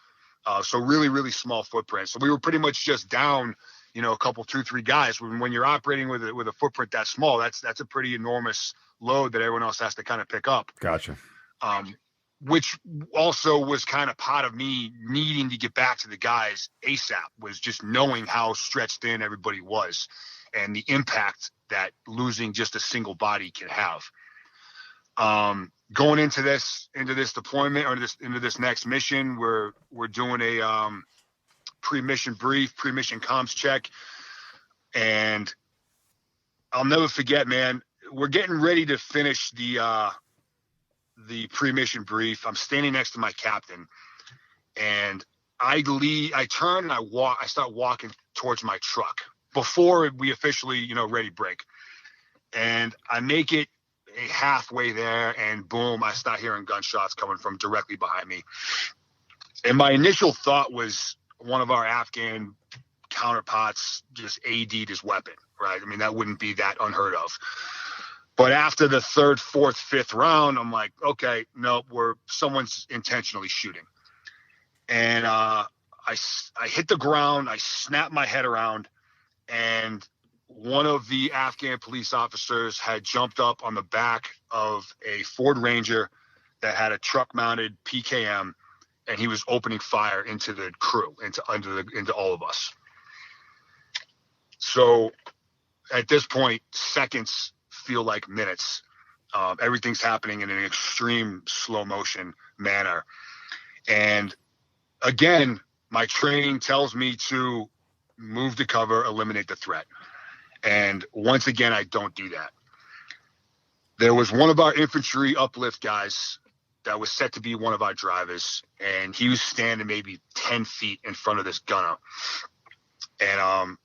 So really, really small footprint. So we were pretty much just down, a couple, 2-3 guys. When you're operating with a footprint that small, that's a pretty enormous load that everyone else has to kind of pick up. Gotcha. Which also was kind of part of me needing to get back to the guys ASAP, was just knowing how stretched thin everybody was and the impact that losing just a single body can have. Going into this deployment or into this next mission, we're doing a pre-mission brief, pre-mission comms check, and I'll never forget, man. We're getting ready to finish the pre-mission brief. I'm standing next to my captain, and I turn and I start walking towards my truck before we officially, ready break. And I make it a halfway there, and boom, I start hearing gunshots coming from directly behind me. And my initial thought was one of our Afghan counterparts just AD'd his weapon, right? I mean, that wouldn't be that unheard of. But after the third, fourth, fifth round, I'm like, okay, no, someone's intentionally shooting. And I hit the ground, I snap my head around, and one of the Afghan police officers had jumped up on the back of a Ford Ranger that had a truck-mounted PKM, and he was opening fire into the crew, into all of us. So at this point, seconds feel like minutes. Everything's happening in an extreme slow motion manner. And again, my training tells me to move to cover, eliminate the threat. And once again, I don't do that. There was one of our infantry uplift guys that was set to be one of our drivers, and he was standing maybe 10 feet in front of this gunner. And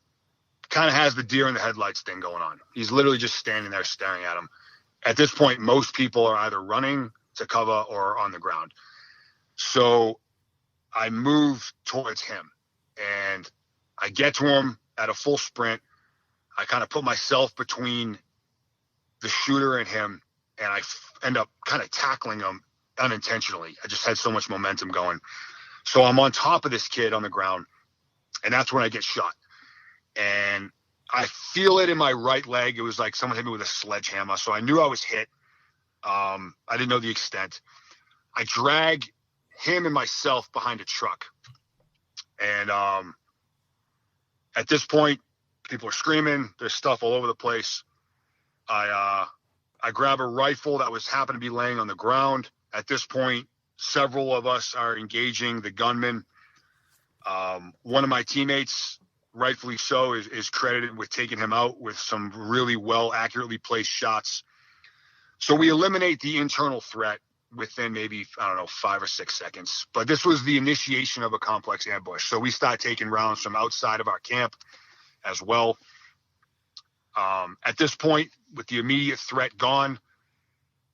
kind of has the deer in the headlights thing going on. He's literally just standing there staring at him. At this point, most people are either running to cover or on the ground. So I move towards him, and I get to him at a full sprint. I kind of put myself between the shooter and him, and I end up kind of tackling him unintentionally. I just had so much momentum going. So I'm on top of this kid on the ground, and that's when I get shot. And I feel it in my right leg. It was like someone hit me with a sledgehammer. So I knew I was hit. I didn't know the extent. I drag him and myself behind a truck. And at this point, people are screaming. There's stuff all over the place. I grab a rifle that happened to be laying on the ground. At this point, several of us are engaging the gunman. One of my teammates, rightfully so, is credited with taking him out with some really well accurately placed shots. So we eliminate the internal threat within maybe, 5 or 6 seconds. But this was the initiation of a complex ambush. So we start taking rounds from outside of our camp as well. At this point, with the immediate threat gone,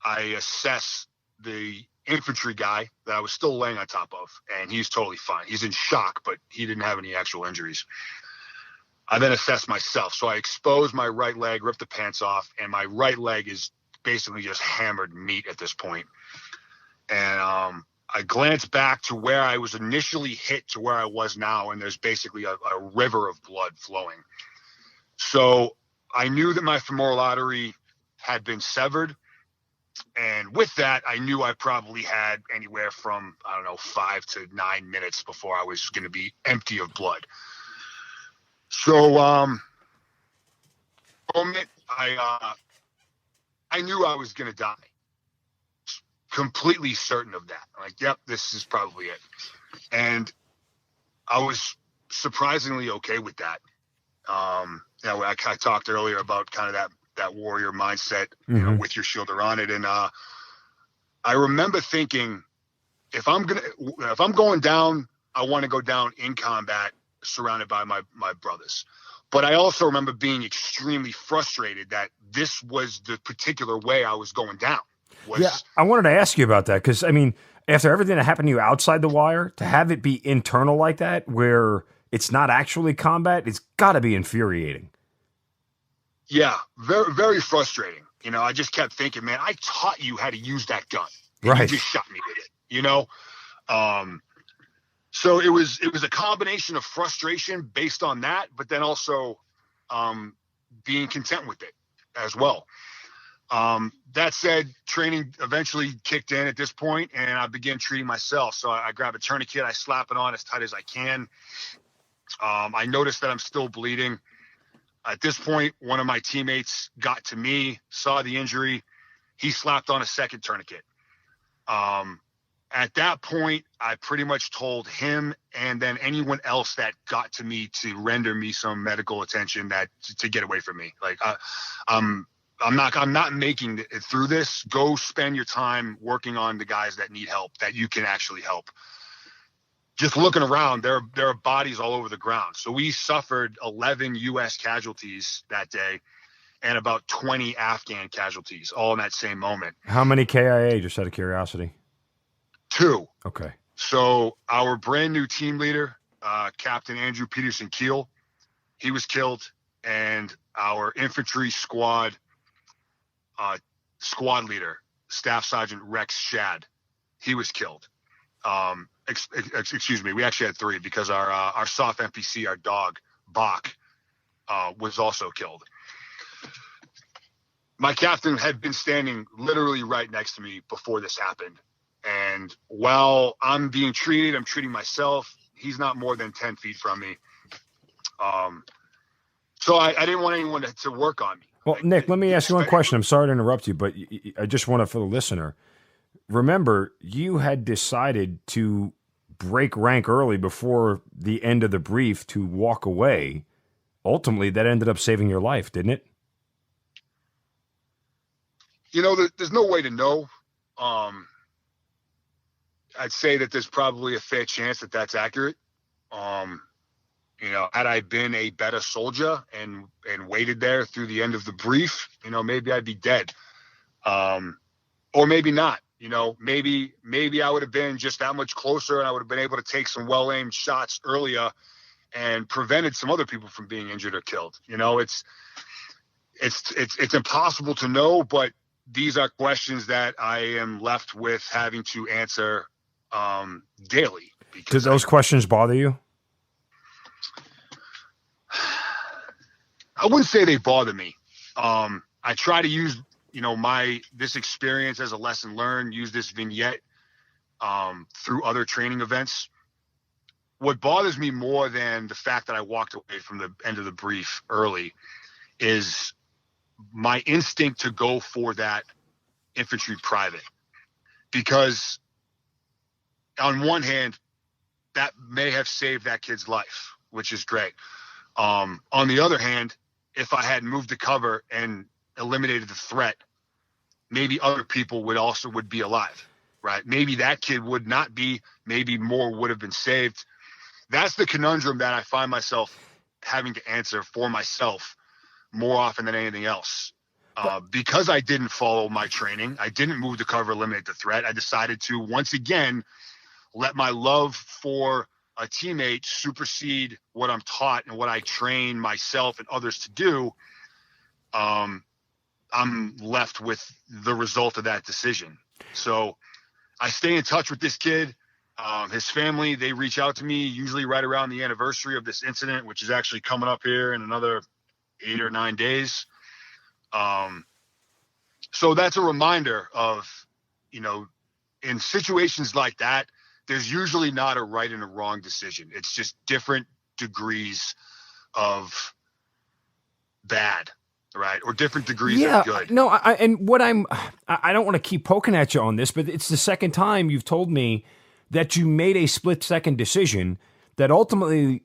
I assess the infantry guy that I was still laying on top of, and he's totally fine. He's in shock, but he didn't have any actual injuries. I then assessed myself. So I exposed my right leg, ripped the pants off, and my right leg is basically just hammered meat at this point. And I glanced back to where I was initially hit to where I was now, and there's basically a river of blood flowing. So I knew that my femoral artery had been severed. And with that, I knew I probably had anywhere from, 5 to 9 minutes before I was going to be empty of blood. So, moment I knew I was going to die. Completely certain of that. Like, yep, this is probably it. And I was surprisingly okay with that. I talked earlier about kind of that warrior mindset, with your shoulder on it. And I remember thinking, if I'm going down, I want to go down in combat, surrounded by my brothers. But I also remember being extremely frustrated that this was the particular way I was going down. Yeah, I wanted to ask you about that because, after everything that happened to you outside the wire, to have it be internal like that, where it's not actually combat, it's got to be infuriating. Yeah, very, very frustrating. I just kept thinking, man, I taught you how to use that gun. Right. You just shot me with it, So it was a combination of frustration based on that, but then also being content with it as well. That said, training eventually kicked in at this point, and I began treating myself. So I grab a tourniquet, I slap it on as tight as I can. I noticed that I'm still bleeding. At this point, one of my teammates got to me, saw the injury. He slapped on a second tourniquet. At that point, I pretty much told him and then anyone else that got to me to render me some medical attention to get away from me. Like, I'm not making it through this. Go spend your time working on the guys that need help, that you can actually help. Just looking around, there are bodies all over the ground. So we suffered 11 U.S. casualties that day and about 20 Afghan casualties, all in that same moment. How many KIA, just out of curiosity? 2. Okay. So our brand new team leader, Captain Andrew Peterson Keel, he was killed, and our infantry squad leader, Staff Sergeant Rex Shad, he was killed. Excuse me, we actually had 3 because our soft NPC, our dog, Bach, was also killed. My captain had been standing literally right next to me before this happened. And while I'm being treated, I'm treating myself. He's not more than 10 feet from me. So I didn't want anyone to work on me. Well, Nick, let me ask you one question. I'm sorry to interrupt you, but I just want to, for the listener, remember, you had decided to break rank early before the end of the brief to walk away. Ultimately, that ended up saving your life, didn't it? There's no way to know. I'd say that there's probably a fair chance that that's accurate. Had I been a better soldier and waited there through the end of the brief, maybe I'd be dead. Or maybe not. Maybe I would have been just that much closer, and I would have been able to take some well-aimed shots earlier and prevented some other people from being injured or killed. It's impossible to know, but these are questions that I am left with having to answer daily. Do those questions bother you? I wouldn't say they bother me. I try to use, this experience as a lesson learned, use this vignette through other training events. What bothers me more than the fact that I walked away from the end of the brief early is my instinct to go for that infantry private. Because on one hand, that may have saved that kid's life, which is great. On the other hand, if I had moved to cover and eliminated the threat, maybe other people would be alive, right? Maybe that kid would not be, maybe more would have been saved. That's the conundrum that I find myself having to answer for myself more often than anything else. Because I didn't follow my training, I didn't move to cover, eliminate the threat. I decided to once again let my love for a teammate supersede what I'm taught and what I train myself and others to do. I'm left with the result of that decision. So I stay in touch with this kid. His family, they reach out to me usually right around the anniversary of this incident, which is actually coming up here in another 8 or 9 days. So that's a reminder of, in situations like that, there's usually not a right and a wrong decision. It's just different degrees of bad, right? Or different degrees of good. No, I don't want to keep poking at you on this, but it's the second time you've told me that you made a split-second decision that ultimately,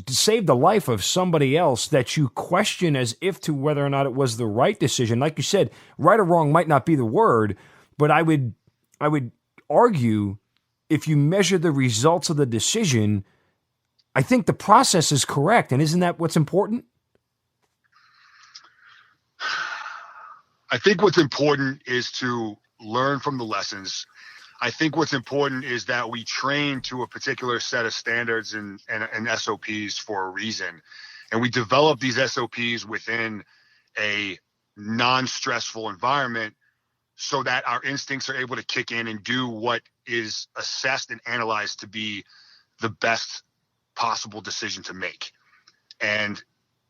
saved the life of somebody else that you question as if to whether or not it was the right decision. Like you said, right or wrong might not be the word, but I would argue if you measure the results of the decision, I think the process is correct. And isn't that what's important? I think what's important is to learn from the lessons. I think what's important is that we train to a particular set of standards and SOPs for a reason. And we develop these SOPs within a non-stressful environment so that our instincts are able to kick in and do what is assessed and analyzed to be the best possible decision to make. And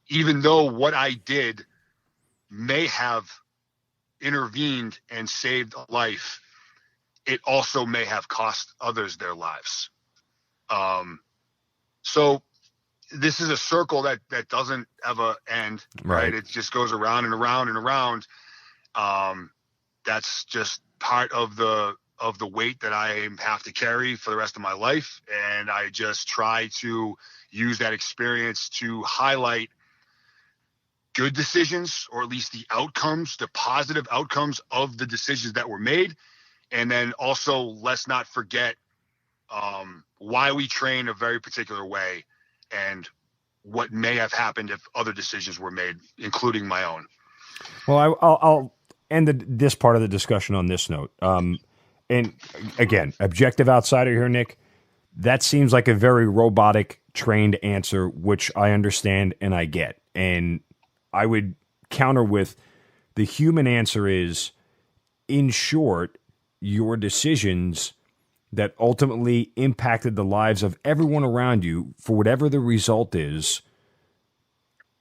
even though what I did may have intervened and saved a life, it also may have cost others their lives. So this is a circle that doesn't have an end, right? It just goes around and around and around. That's just part of the weight that I have to carry for the rest of my life. And I just try to use that experience to highlight good decisions, or at least the outcomes, the positive outcomes of the decisions that were made. And then also, let's not forget why we train a very particular way and what may have happened if other decisions were made, including my own. Well, I'll end this part of the discussion on this note. And again, objective outsider here, Nick, that seems like a very robotic, trained answer, which I understand and I get. And I would counter with the human answer is, in short, your decisions that ultimately impacted the lives of everyone around you, for whatever the result is,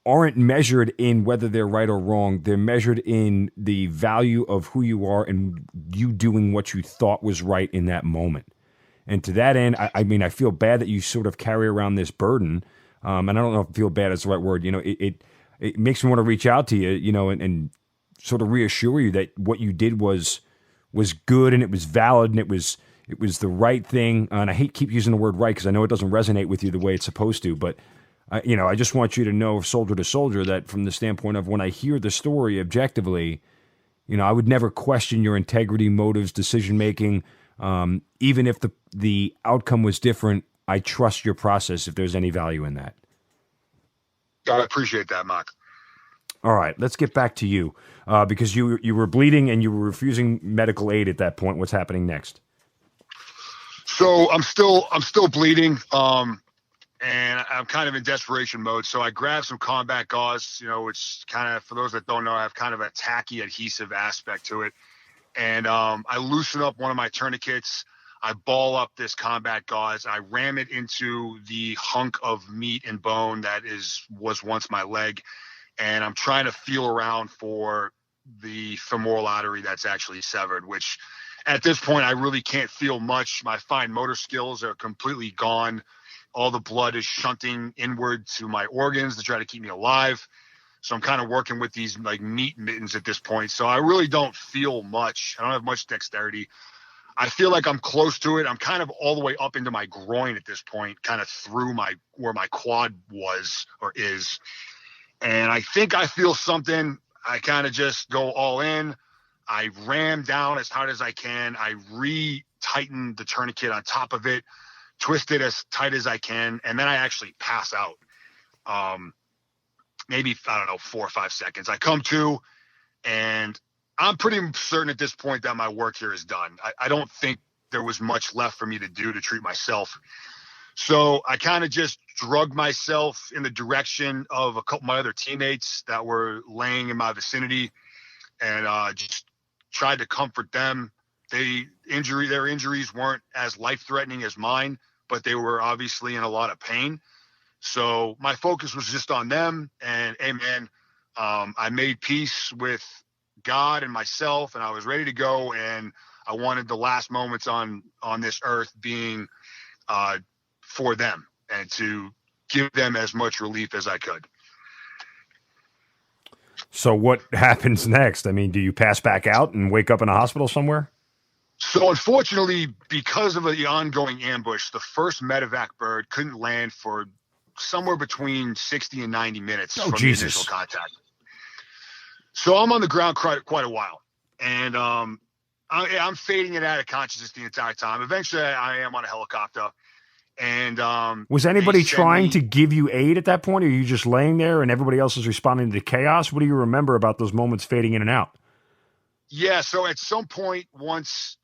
aren't measured in whether they're right or wrong. They're measured in the value of who you are and you doing what you thought was right in that moment. And to that end, I mean, I feel bad that you sort of carry around this burden. And I don't know if feel bad is the right word. It makes me want to reach out to you, and sort of reassure you that what you did was good and it was valid and it was the right thing. And I hate keep using the word right because I know it doesn't resonate with you the way it's supposed to. But I just want you to know, soldier to soldier, that from the standpoint of when I hear the story objectively, I would never question your integrity, motives, decision making, even if the outcome was different. I trust your process if there's any value in that. I appreciate that, Mark. All right, let's get back to you because you were bleeding and you were refusing medical aid at that point. What's happening next? So I'm still bleeding, and I'm kind of in desperation mode. So I grabbed some combat gauze, which kind of, for those that don't know, have kind of a tacky adhesive aspect to it. And I loosen up one of my tourniquets. I ball up this combat gauze. I ram it into the hunk of meat and bone that was once my leg. And I'm trying to feel around for the femoral artery that's actually severed, which at this point, I really can't feel much. My fine motor skills are completely gone. All the blood is shunting inward to my organs to try to keep me alive. So I'm kind of working with these like meat mittens at this point. So I really don't feel much. I don't have much dexterity. I feel like I'm close to it. I'm kind of all the way up into my groin at this point, kind of through where my quad was or is. And I think I feel something. I kind of just go all in. I ram down as hard as I can. I re-tighten the tourniquet on top of it, twist it as tight as I can, and then I actually pass out. maybe, I don't know, 4 or 5 seconds. I come to, and I'm pretty certain at this point that my work here is done. I don't think there was much left for me to do to treat myself. So I kind of just drug myself in the direction of a couple of my other teammates that were laying in my vicinity, and just tried to comfort them. Their injuries weren't as life-threatening as mine, but they were obviously in a lot of pain. So my focus was just on them. And hey, man, I made peace with God and myself, and I was ready to go. And I wanted the last moments on this earth being for them, and to give them as much relief as I could. So what happens next? I mean, do you pass back out and wake up in a hospital somewhere? So unfortunately, because of the ongoing ambush, the first medevac bird couldn't land for somewhere between 60 and 90 minutes from the initial contact. So I'm on the ground quite a while, and I'm fading it out of consciousness the entire time. Eventually, I am on a helicopter. And was anybody trying to give you aid at that point, or are you just laying there and everybody else is responding to the chaos? What do you remember about those moments fading in and out? Yeah, so at some point, once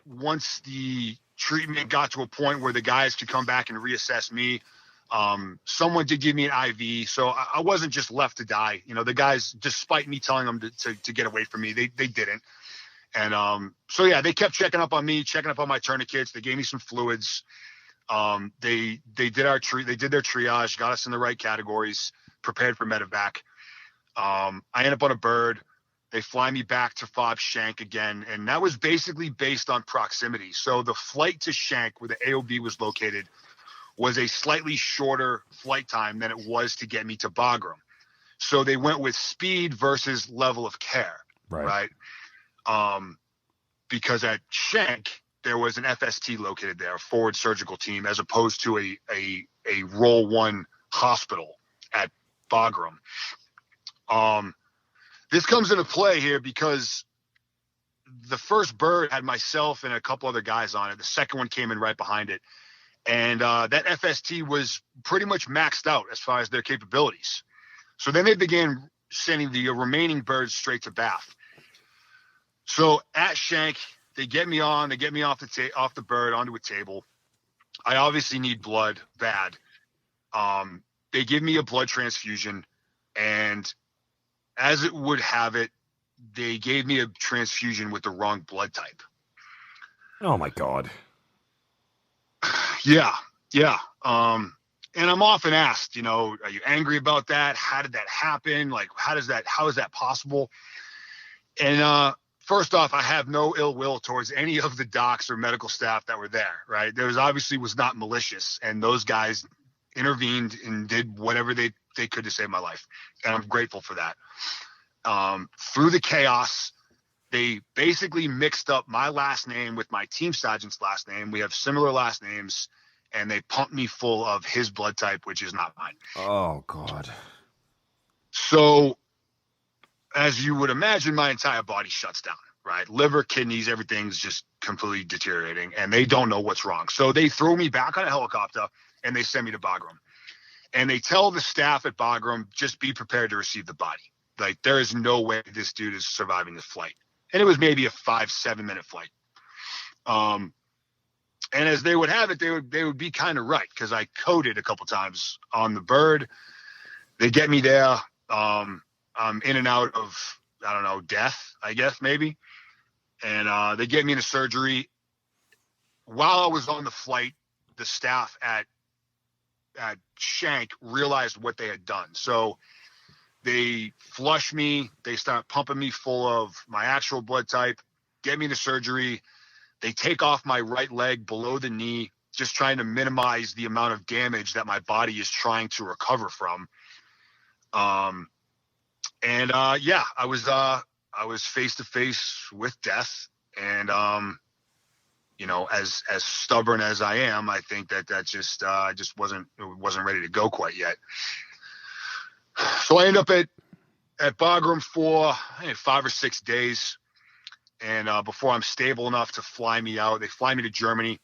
the treatment got to a point where the guys could come back and reassess me, someone did give me an IV, so I wasn't just left to die. You know, the guys, despite me telling them to get away from me, they didn't. And so yeah, they kept checking up on me, checking up on my tourniquets. They gave me some fluids. They did their triage, got us in the right categories, prepared for medevac. I end up on a bird. They fly me back to FOB Shank again, and that was basically based on proximity. So the flight to Shank, where the AOB was located, was a slightly shorter flight time than it was to get me to Bagram. So they went with speed versus level of care, right? Because at Shank, there was an FST located there, a forward surgical team, as opposed to a Role 1 hospital at Bagram. This comes into play here because the first bird had myself and a couple other guys on it. The second one came in right behind it. And that FST was pretty much maxed out as far as their capabilities. So then they began sending the remaining birds straight to Bath. So at Shank, they get me off the bird onto a table. I obviously need blood bad. They give me a blood transfusion, and as it would have it, they gave me a transfusion with the wrong blood type. Oh my God. Yeah. And I'm often asked, you know, are you angry about that? How did that happen? Like, how is that possible? And first off, I have no ill will towards any of the docs or medical staff that were there, right? There was not malicious, and those guys intervened and did whatever they could to save my life. And I'm grateful for that. Through the chaos, they basically mixed up my last name with my team sergeant's last name. We have similar last names, and they pumped me full of his blood type, which is not mine. Oh, God. So, as you would imagine, my entire body shuts down, right? Liver, kidneys, everything's just completely deteriorating, and they don't know what's wrong. So they throw me back on a helicopter, and they send me to Bagram. And they tell the staff at Bagram, just be prepared to receive the body. Like, there is no way this dude is surviving this flight. And it was maybe a 5-7 minute flight. And as they would have it, they would be kind of right, because I coded a couple times on the bird. They get me there. I'm in and out of, I don't know, death, I guess, maybe. And they get me into surgery. While I was on the flight, the staff at Shank realized what they had done. So they flush me. They start pumping me full of my actual blood type, get me to surgery. They take off my right leg below the knee, just trying to minimize the amount of damage that my body is trying to recover from. I was face to face with death, and you know, as stubborn as I am, I think that just wasn't ready to go quite yet. So I end up at Bagram for 5 or 6 days. And before I'm stable enough to fly me out, they fly me to Germany.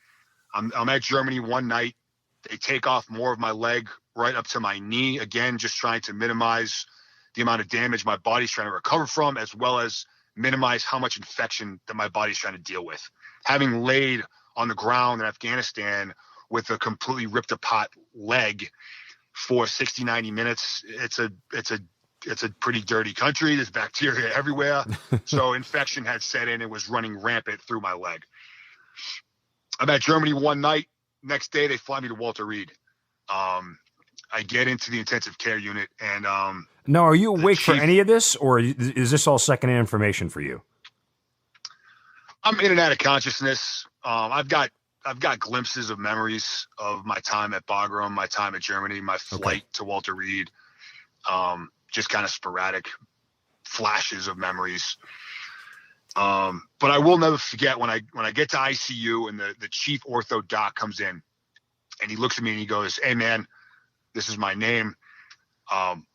I'm at Germany one night. They take off more of my leg right up to my knee. Again, just trying to minimize the amount of damage my body's trying to recover from, as well as minimize how much infection that my body's trying to deal with. Having laid on the ground in Afghanistan with a completely ripped apart leg for 60, 90 minutes, it's a pretty dirty country. There's bacteria everywhere. So infection had set in and was running rampant through my leg. I'm at Germany one night. Next day, they fly me to Walter Reed. I get into the intensive care unit, and now, are you awake for any of this, or is this all secondhand information for you? I'm in and out of consciousness. I've got glimpses of memories of my time at Bagram, my time at Germany, my flight to Walter Reed. Just kind of sporadic flashes of memories. But I will never forget when I get to ICU and the chief ortho doc comes in, and he looks at me and he goes, "Hey man, this is my name.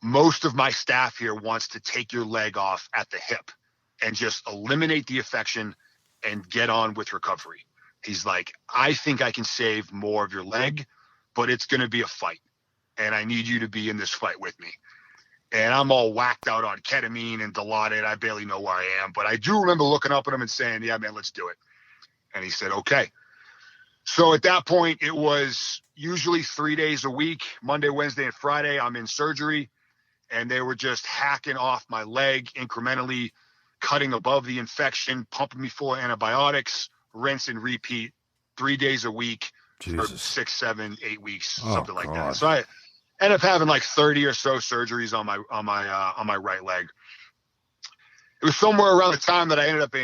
Most of my staff here wants to take your leg off at the hip and just eliminate the infection and get on with recovery." He's like, "I think I can save more of your leg, but it's going to be a fight. And I need you to be in this fight with me." And I'm all whacked out on ketamine and Dilaudid. I barely know where I am, but I do remember looking up at him and saying, "Yeah, man, let's do it." And he said, "Okay." So at that point, it was usually 3 days a week, Monday, Wednesday, and Friday. I'm in surgery, and they were just hacking off my leg incrementally, cutting above the infection, pumping me full of antibiotics, rinse and repeat 3 days a week for 6, 7, 8 weeks, something like that. So I ended up having like 30 or so surgeries on my right leg. It was somewhere around the time that I ended up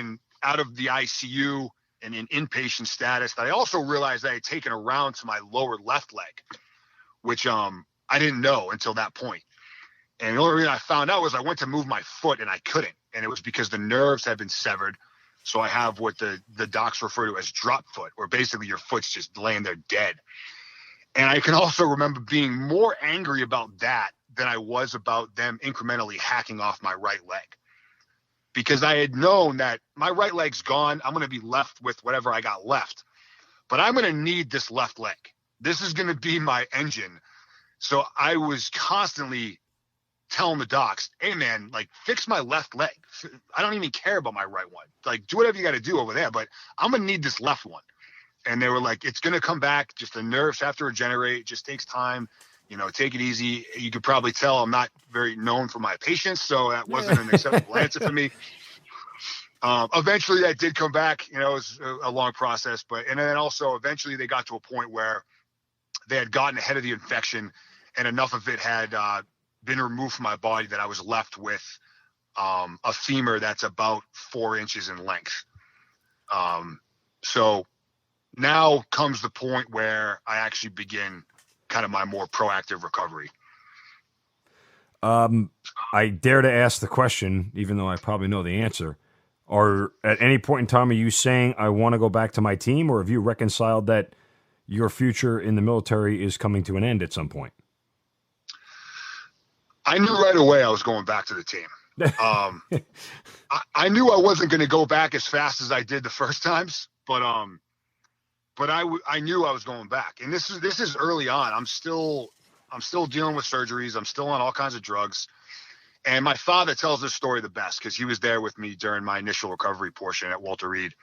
out of the ICU and in inpatient status that I also realized I had taken a round to my lower left leg, which I didn't know until that point. And the only reason I found out was I went to move my foot and I couldn't. And it was because the nerves had been severed. So I have what the docs refer to as drop foot, where basically your foot's just laying there dead. And I can also remember being more angry about that than I was about them incrementally hacking off my right leg. Because I had known that my right leg's gone. I'm going to be left with whatever I got left. But I'm going to need this left leg. This is going to be my engine. So I was constantly telling the docs, "Hey man, like fix my left leg. I don't even care about my right one. Like do whatever you got to do over there, but I'm going to need this left one." And they were like, "It's going to come back. Just the nerves have to regenerate. It just takes time. Take it easy." You could probably tell I'm not very known for my patience, so that wasn't an acceptable answer for me. Eventually that did come back. It was a long process, and then also eventually they got to a point where they had gotten ahead of the infection and enough of it had been removed from my body that I was left with a femur that's about 4 inches in length. So now comes the point where I actually begin kind of my more proactive recovery. I dare to ask the question, even though I probably know the answer. Or at any point in time, are you saying I want to go back to my team, or have you reconciled that your future in the military is coming to an end at some point? I knew right away I was going back to the team. I knew I wasn't going to go back as fast as I did the first times, but I knew I was going back. And this is early on. I'm still dealing with surgeries. I'm still on all kinds of drugs. And my father tells this story the best because he was there with me during my initial recovery portion at Walter Reed.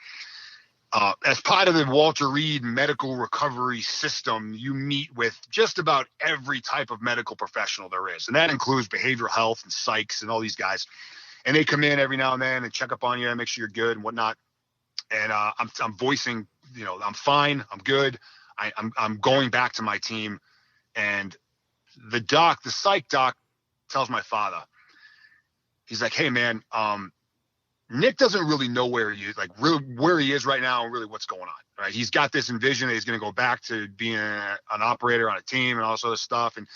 As part of the Walter Reed medical recovery system, you meet with just about every type of medical professional there is. And that includes behavioral health and psychs and all these guys. And they come in every now and then and check up on you and make sure you're good and whatnot. And I'm voicing, I'm fine. I'm good. I'm going back to my team. And the psych doc tells my father, he's like, "Hey man, Nick doesn't really know where he is right now and really what's going on, right? He's got this envision that he's going to go back to being an operator on a team and all this other stuff. And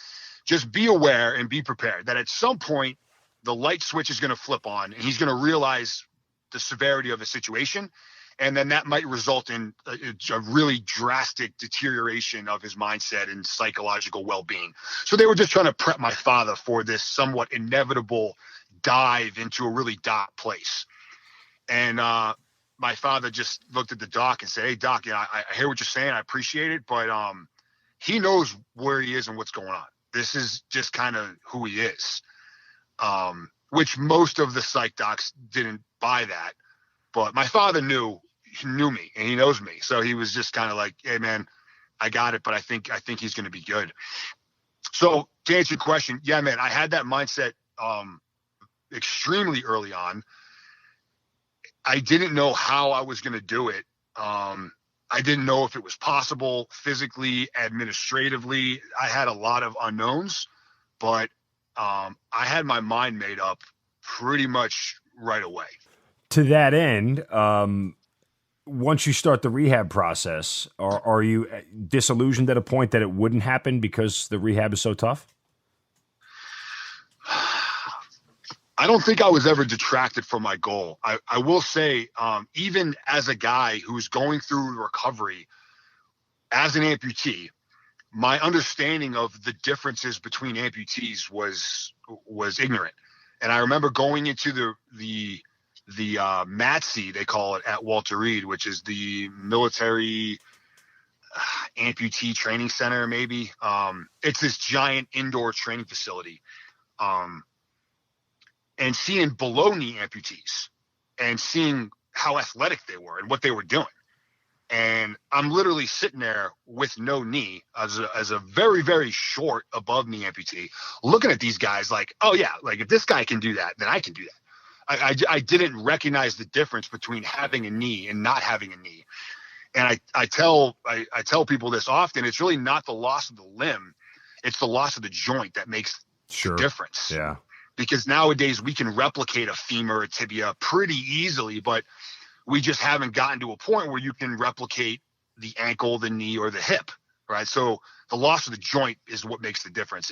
just be aware and be prepared that at some point the light switch is going to flip on and he's going to realize the severity of the situation. And then that might result in a really drastic deterioration of his mindset and psychological well-being." So they were just trying to prep my father for this somewhat inevitable dive into a really dark place. And my father just looked at the doc and said, "Hey doc, I hear what you're saying. I appreciate it, but he knows where he is and what's going on. This is just kind of who he is. Which most of the psych docs didn't buy that, but my father knew me and he knows me. So he was just kind of like, hey man, I got it, but I think he's going to be good. So to answer your question, yeah, man, I had that mindset extremely early on. I didn't know how I was going to do it. I didn't know if it was possible physically, administratively. I had a lot of unknowns, but I had my mind made up pretty much right away. To that end, once you start the rehab process, are you disillusioned at a point that it wouldn't happen because the rehab is so tough? I don't think I was ever detracted from my goal. I will say, even as a guy who's going through recovery as an amputee, my understanding of the differences between amputees was ignorant. And I remember going into the MATC, they call it at Walter Reed, which is the military amputee training center, maybe. It's this giant indoor training facility. And seeing below knee amputees and seeing how athletic they were and what they were doing. And I'm literally sitting there with no knee as a very, very short above knee amputee, looking at these guys like, oh yeah, like if this guy can do that, then I can do that. I didn't recognize the difference between having a knee and not having a knee. And I tell people this often, it's really not the loss of the limb, it's the loss of the joint that makes the difference. Yeah. Because nowadays we can replicate a femur or tibia pretty easily, but we just haven't gotten to a point where you can replicate the ankle, the knee, or the hip, right? So the loss of the joint is what makes the difference.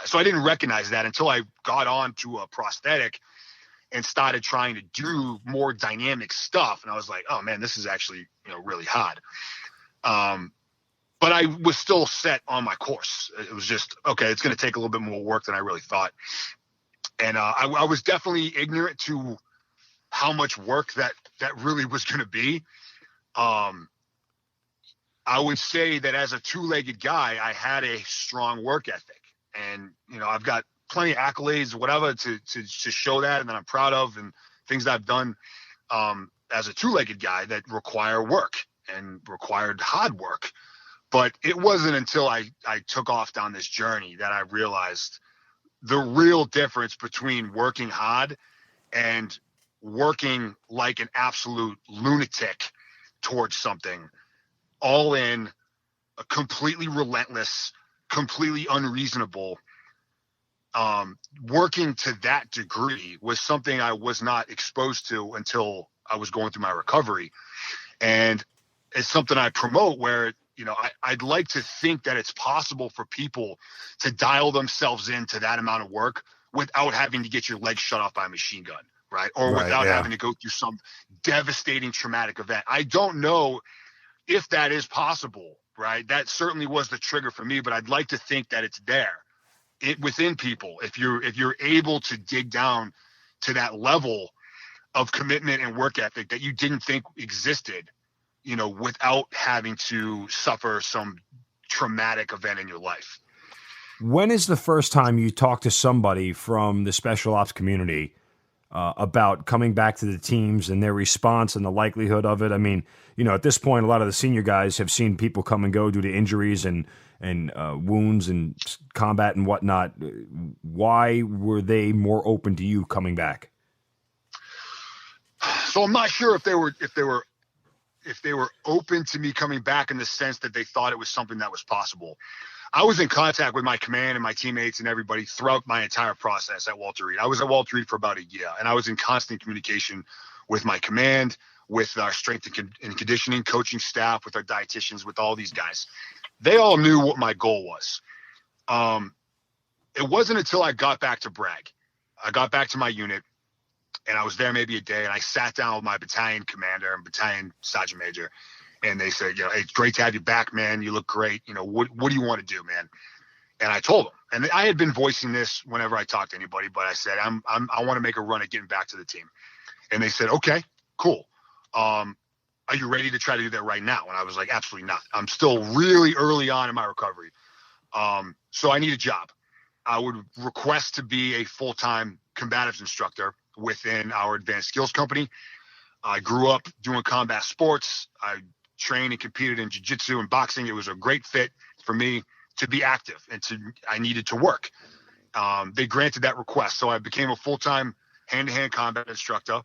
So I didn't recognize that until I got on to a prosthetic and started trying to do more dynamic stuff. And I was like, oh man, this is actually, really hot. But I was still set on my course. It was just, okay, it's going to take a little bit more work than I really thought. And I was definitely ignorant to how much work that really was going to be. I would say that as a two-legged guy, I had a strong work ethic. And, I've got plenty of accolades, whatever, to show that and that I'm proud of, and things that I've done as a two-legged guy that require work and required hard work. But it wasn't until I took off down this journey that I realized the real difference between working hard and working like an absolute lunatic towards something, all in, a completely relentless, completely unreasonable. Working to that degree was something I was not exposed to until I was going through my recovery. And it's something I promote where, I'd like to think that it's possible for people to dial themselves into that amount of work without having to get your legs shut off by a machine gun, right? Or without having to go through some devastating traumatic event. I don't know if that is possible, right? That certainly was the trigger for me, but I'd like to think that it's there within people. If you're able to dig down to that level of commitment and work ethic that you didn't think existed, without having to suffer some traumatic event in your life. When is the first time you talked to somebody from the special ops community about coming back to the teams and their response and the likelihood of it? I mean, at this point, a lot of the senior guys have seen people come and go due to injuries and wounds and combat and whatnot. Why were they more open to you coming back? So I'm not sure if they were open to me coming back in the sense that they thought it was something that was possible. I was in contact with my command and my teammates and everybody throughout my entire process at Walter Reed. I was at Walter Reed for about a year, and I was in constant communication with my command, with our strength and conditioning coaching staff, with our dietitians, with all these guys. They all knew what my goal was. It wasn't until I got back to Bragg. I got back to my unit, and I was there maybe a day, and I sat down with my battalion commander and battalion sergeant major, and they said, hey, it's great to have you back, man. You look great. What do you want to do, man? And I told them, and I had been voicing this whenever I talked to anybody, but I said, I want to make a run at getting back to the team. And they said, okay, cool. Are you ready to try to do that right now? And I was like, absolutely not. I'm still really early on in my recovery. So I need a job. I would request to be a full-time combatives instructor within our advanced skills company. I grew up doing combat sports. I trained and competed in jiu-jitsu and boxing. It was a great fit for me to be active, and I needed to work. They granted that request. So I became a full-time hand-to-hand combat instructor.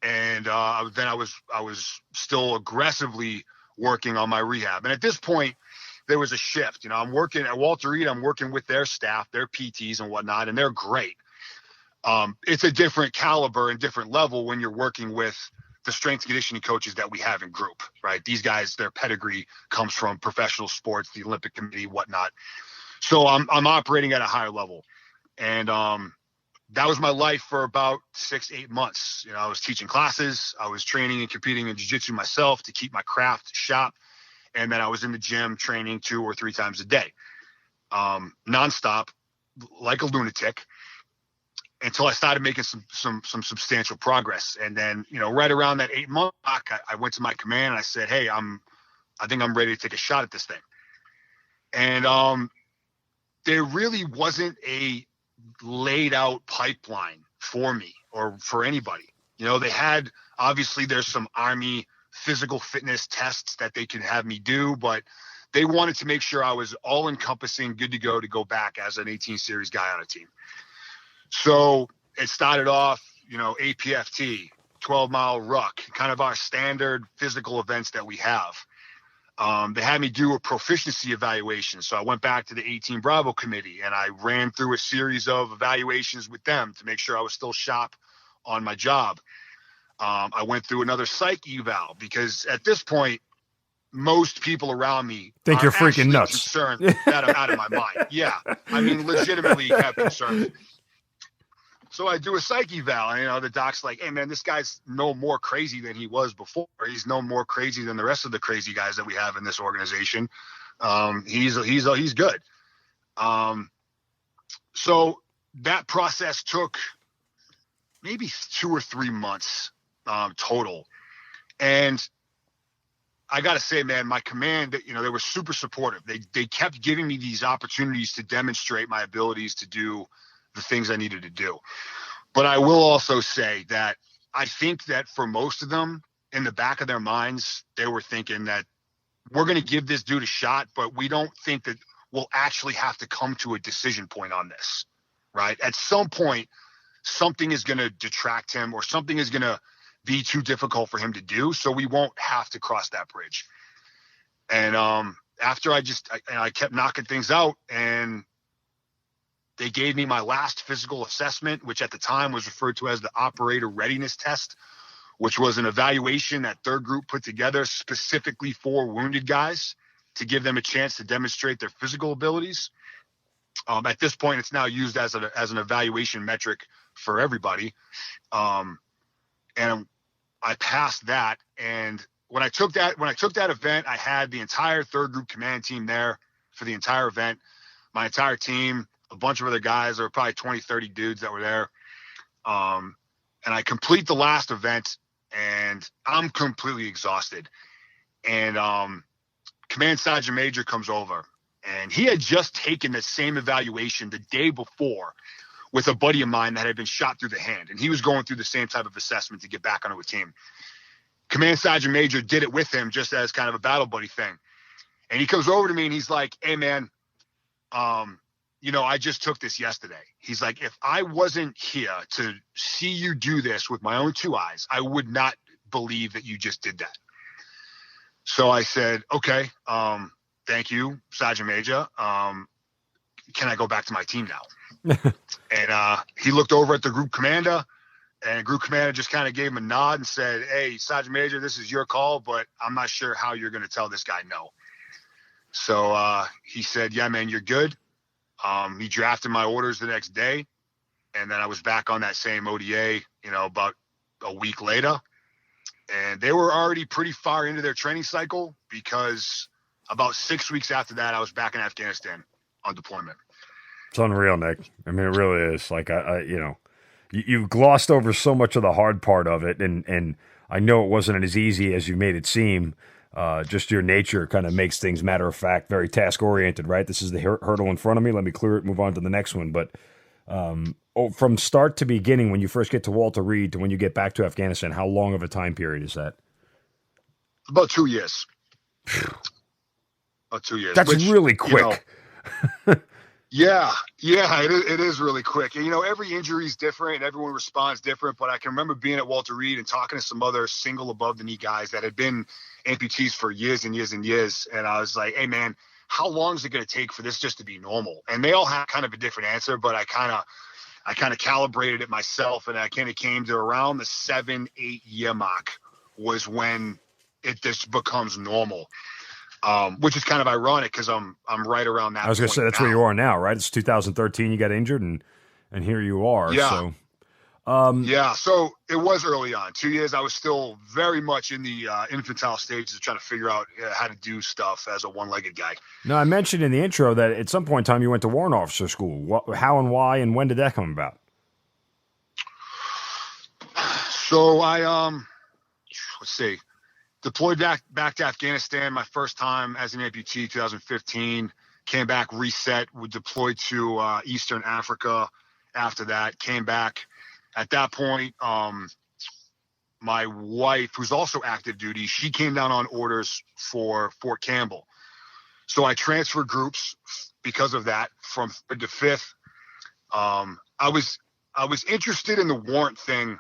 And then I was still aggressively working on my rehab. And at this point, there was a shift. I'm working at Walter Reed. I'm working with their staff, their PTs and whatnot, and they're great. It's a different caliber and different level when you're working with the strength and conditioning coaches that we have in group, right? These guys, their pedigree comes from professional sports, the Olympic Committee, whatnot. So I'm operating at a higher level. And that was my life for about 6-8 months. I was teaching classes. I was training and competing in jiu-jitsu myself to keep my craft sharp. And then I was in the gym training 2 or 3 times a day, nonstop, like a lunatic, until I started making some substantial progress. And then, right around that 8-month mark, I went to my command and I said, hey, I think I'm ready to take a shot at this thing. And there really wasn't a laid out pipeline for me or for anybody. They had, obviously there's some Army physical fitness tests that they could have me do, but they wanted to make sure I was all encompassing, good to go back as an 18 series guy on a team. So it started off, APFT, 12-mile ruck, kind of our standard physical events that we have. They had me do a proficiency evaluation. So I went back to the 18 Bravo committee and I ran through a series of evaluations with them to make sure I was still sharp on my job. I went through another psych eval because at this point, most people around me think you're freaking nuts. Concerned that I'm out of my mind. Yeah. I mean, legitimately have concerns. So I do a psych eval, and the doc's like, hey man, this guy's no more crazy than he was before. He's no more crazy than the rest of the crazy guys that we have in this organization. He's good. So that process took maybe 2 or 3 months total. And I got to say, man, my command, they were super supportive. They kept giving me these opportunities to demonstrate my abilities to do the things I needed to do. But I will also say that I think that for most of them, in the back of their minds, they were thinking that we're going to give this dude a shot, but we don't think that we'll actually have to come to a decision point on this, right? At some point, something is going to detract him or something is going to be too difficult for him to do, so we won't have to cross that bridge. And after I kept knocking things out, and they gave me my last physical assessment, which at the time was referred to as the operator readiness test, which was an evaluation that third group put together specifically for wounded guys to give them a chance to demonstrate their physical abilities. At this point, it's now used as an evaluation metric for everybody. And I passed that. And when I took that event, I had the entire third group command team there for the entire event, my entire team, a bunch of other guys. There were probably 20, 30 dudes that were there. And I complete the last event and I'm completely exhausted. And Command Sergeant Major comes over, and he had just taken the same evaluation the day before with a buddy of mine that had been shot through the hand. And he was going through the same type of assessment to get back onto a team. Command Sergeant Major did it with him just as kind of a battle buddy thing. And he comes over to me and he's like, hey man, I just took this yesterday. He's like, if I wasn't here to see you do this with my own 2 eyes, I would not believe that you just did that. So I said, okay, thank you, Sergeant Major. Can I go back to my team now? And he looked over at the group commander, and group commander just kind of gave him a nod and said, hey, Sergeant Major, this is your call, but I'm not sure how you're going to tell this guy no. So he said, yeah, man, you're good. He drafted my orders the next day, and then I was back on that same ODA, about a week later. And they were already pretty far into their training cycle because about 6 weeks after that, I was back in Afghanistan on deployment. It's unreal, Nick. I mean, it really is. Like, you've glossed over so much of the hard part of it, and I know it wasn't as easy as you made it seem. Just your nature kind of makes things matter of fact, very task oriented, right? This is the hurdle in front of me. Let me clear it, move on to the next one. But from start to beginning, when you first get to Walter Reed to when you get back to Afghanistan, how long of a time period is that? About 2 years. About 2 years. That's really quick. Yeah, it is really quick. And, every injury is different and everyone responds different. But I can remember being at Walter Reed and talking to some other single above the knee guys that had been amputees for years and years and years. And I was like, hey, man, how long is it going to take for this just to be normal? And they all had kind of a different answer, but I kind of calibrated it myself. And I kind of came to around the 7-8 year mark was when it just becomes normal. Which is kind of ironic because I'm right around that. I was going to say that's where you are now, right? It's 2013. You got injured, and here you are. Yeah. So, So it was early on. 2 years, I was still very much in the infantile stages of trying to figure out how to do stuff as a one-legged guy. Now, I mentioned in the intro that at some point in time you went to warrant officer school. How and why, and when did that come about? So I let's see. Deployed back to Afghanistan my first time as an amputee, 2015. Came back, reset, would deploy to Eastern Africa after that. Came back. At that point, my wife, who's also active duty, she came down on orders for Fort Campbell. So I transferred groups because of that from 3rd to 5th. I was interested in the warrant thing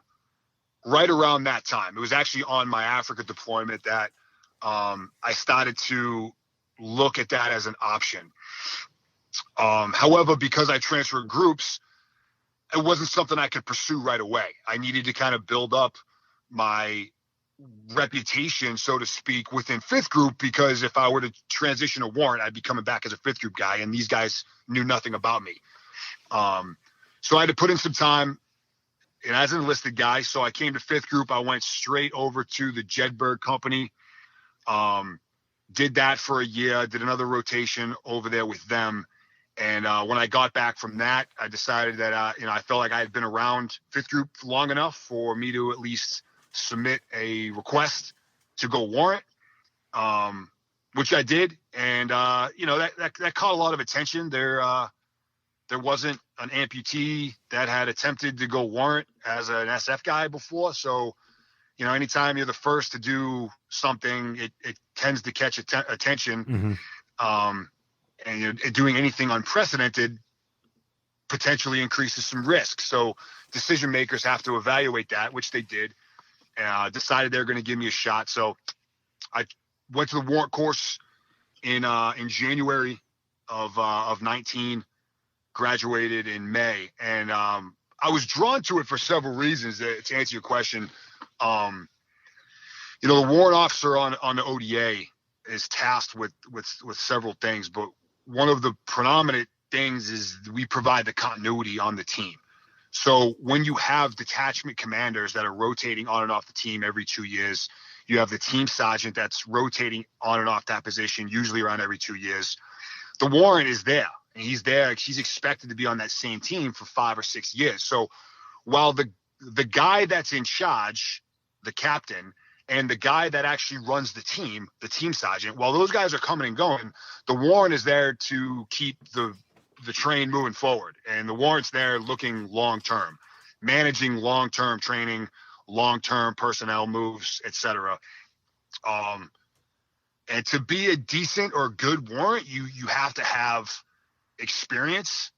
right around that time. It was actually on my Africa deployment that I started to look at that as an option. However, because I transferred groups, it wasn't something I could pursue right away. I needed to kind of build up my reputation, so to speak, within 5th group, because if I were to transition a warrant, I'd be coming back as a 5th group guy, and these guys knew nothing about me. So I had to put in some time. And as an enlisted guy, so I came to 5th group. I went straight over to the Jedburgh company, did that for a year, did another rotation over there with them. And when I got back from that, I decided that, I felt like I had been around 5th group long enough for me to at least submit a request to go warrant, which I did. And, that caught a lot of attention. There wasn't an amputee that had attempted to go warrant as an SF guy before. So, anytime you're the first to do something, it tends to catch attention. Mm-hmm. And you're doing anything unprecedented potentially increases some risk. So decision makers have to evaluate that, which they did, decided they're going to give me a shot. So I went to the warrant course in January of 19. Graduated in May, and I was drawn to it for several reasons. To answer your question, the warrant officer on the ODA is tasked with several things, but one of the predominant things is we provide the continuity on the team. So when you have detachment commanders that are rotating on and off the team every 2 years, you have the team sergeant that's rotating on and off that position, usually around every 2 years. The warrant is there. And he's there. He's expected to be on that same team for 5 or 6 years. So while the guy that's in charge, the captain, and the guy that actually runs the team sergeant, while those guys are coming and going, the warrant is there to keep the train moving forward. And the warrant's there looking long-term, managing long-term training, long-term personnel moves, etc. And to be a decent or good warrant, you have to have experience,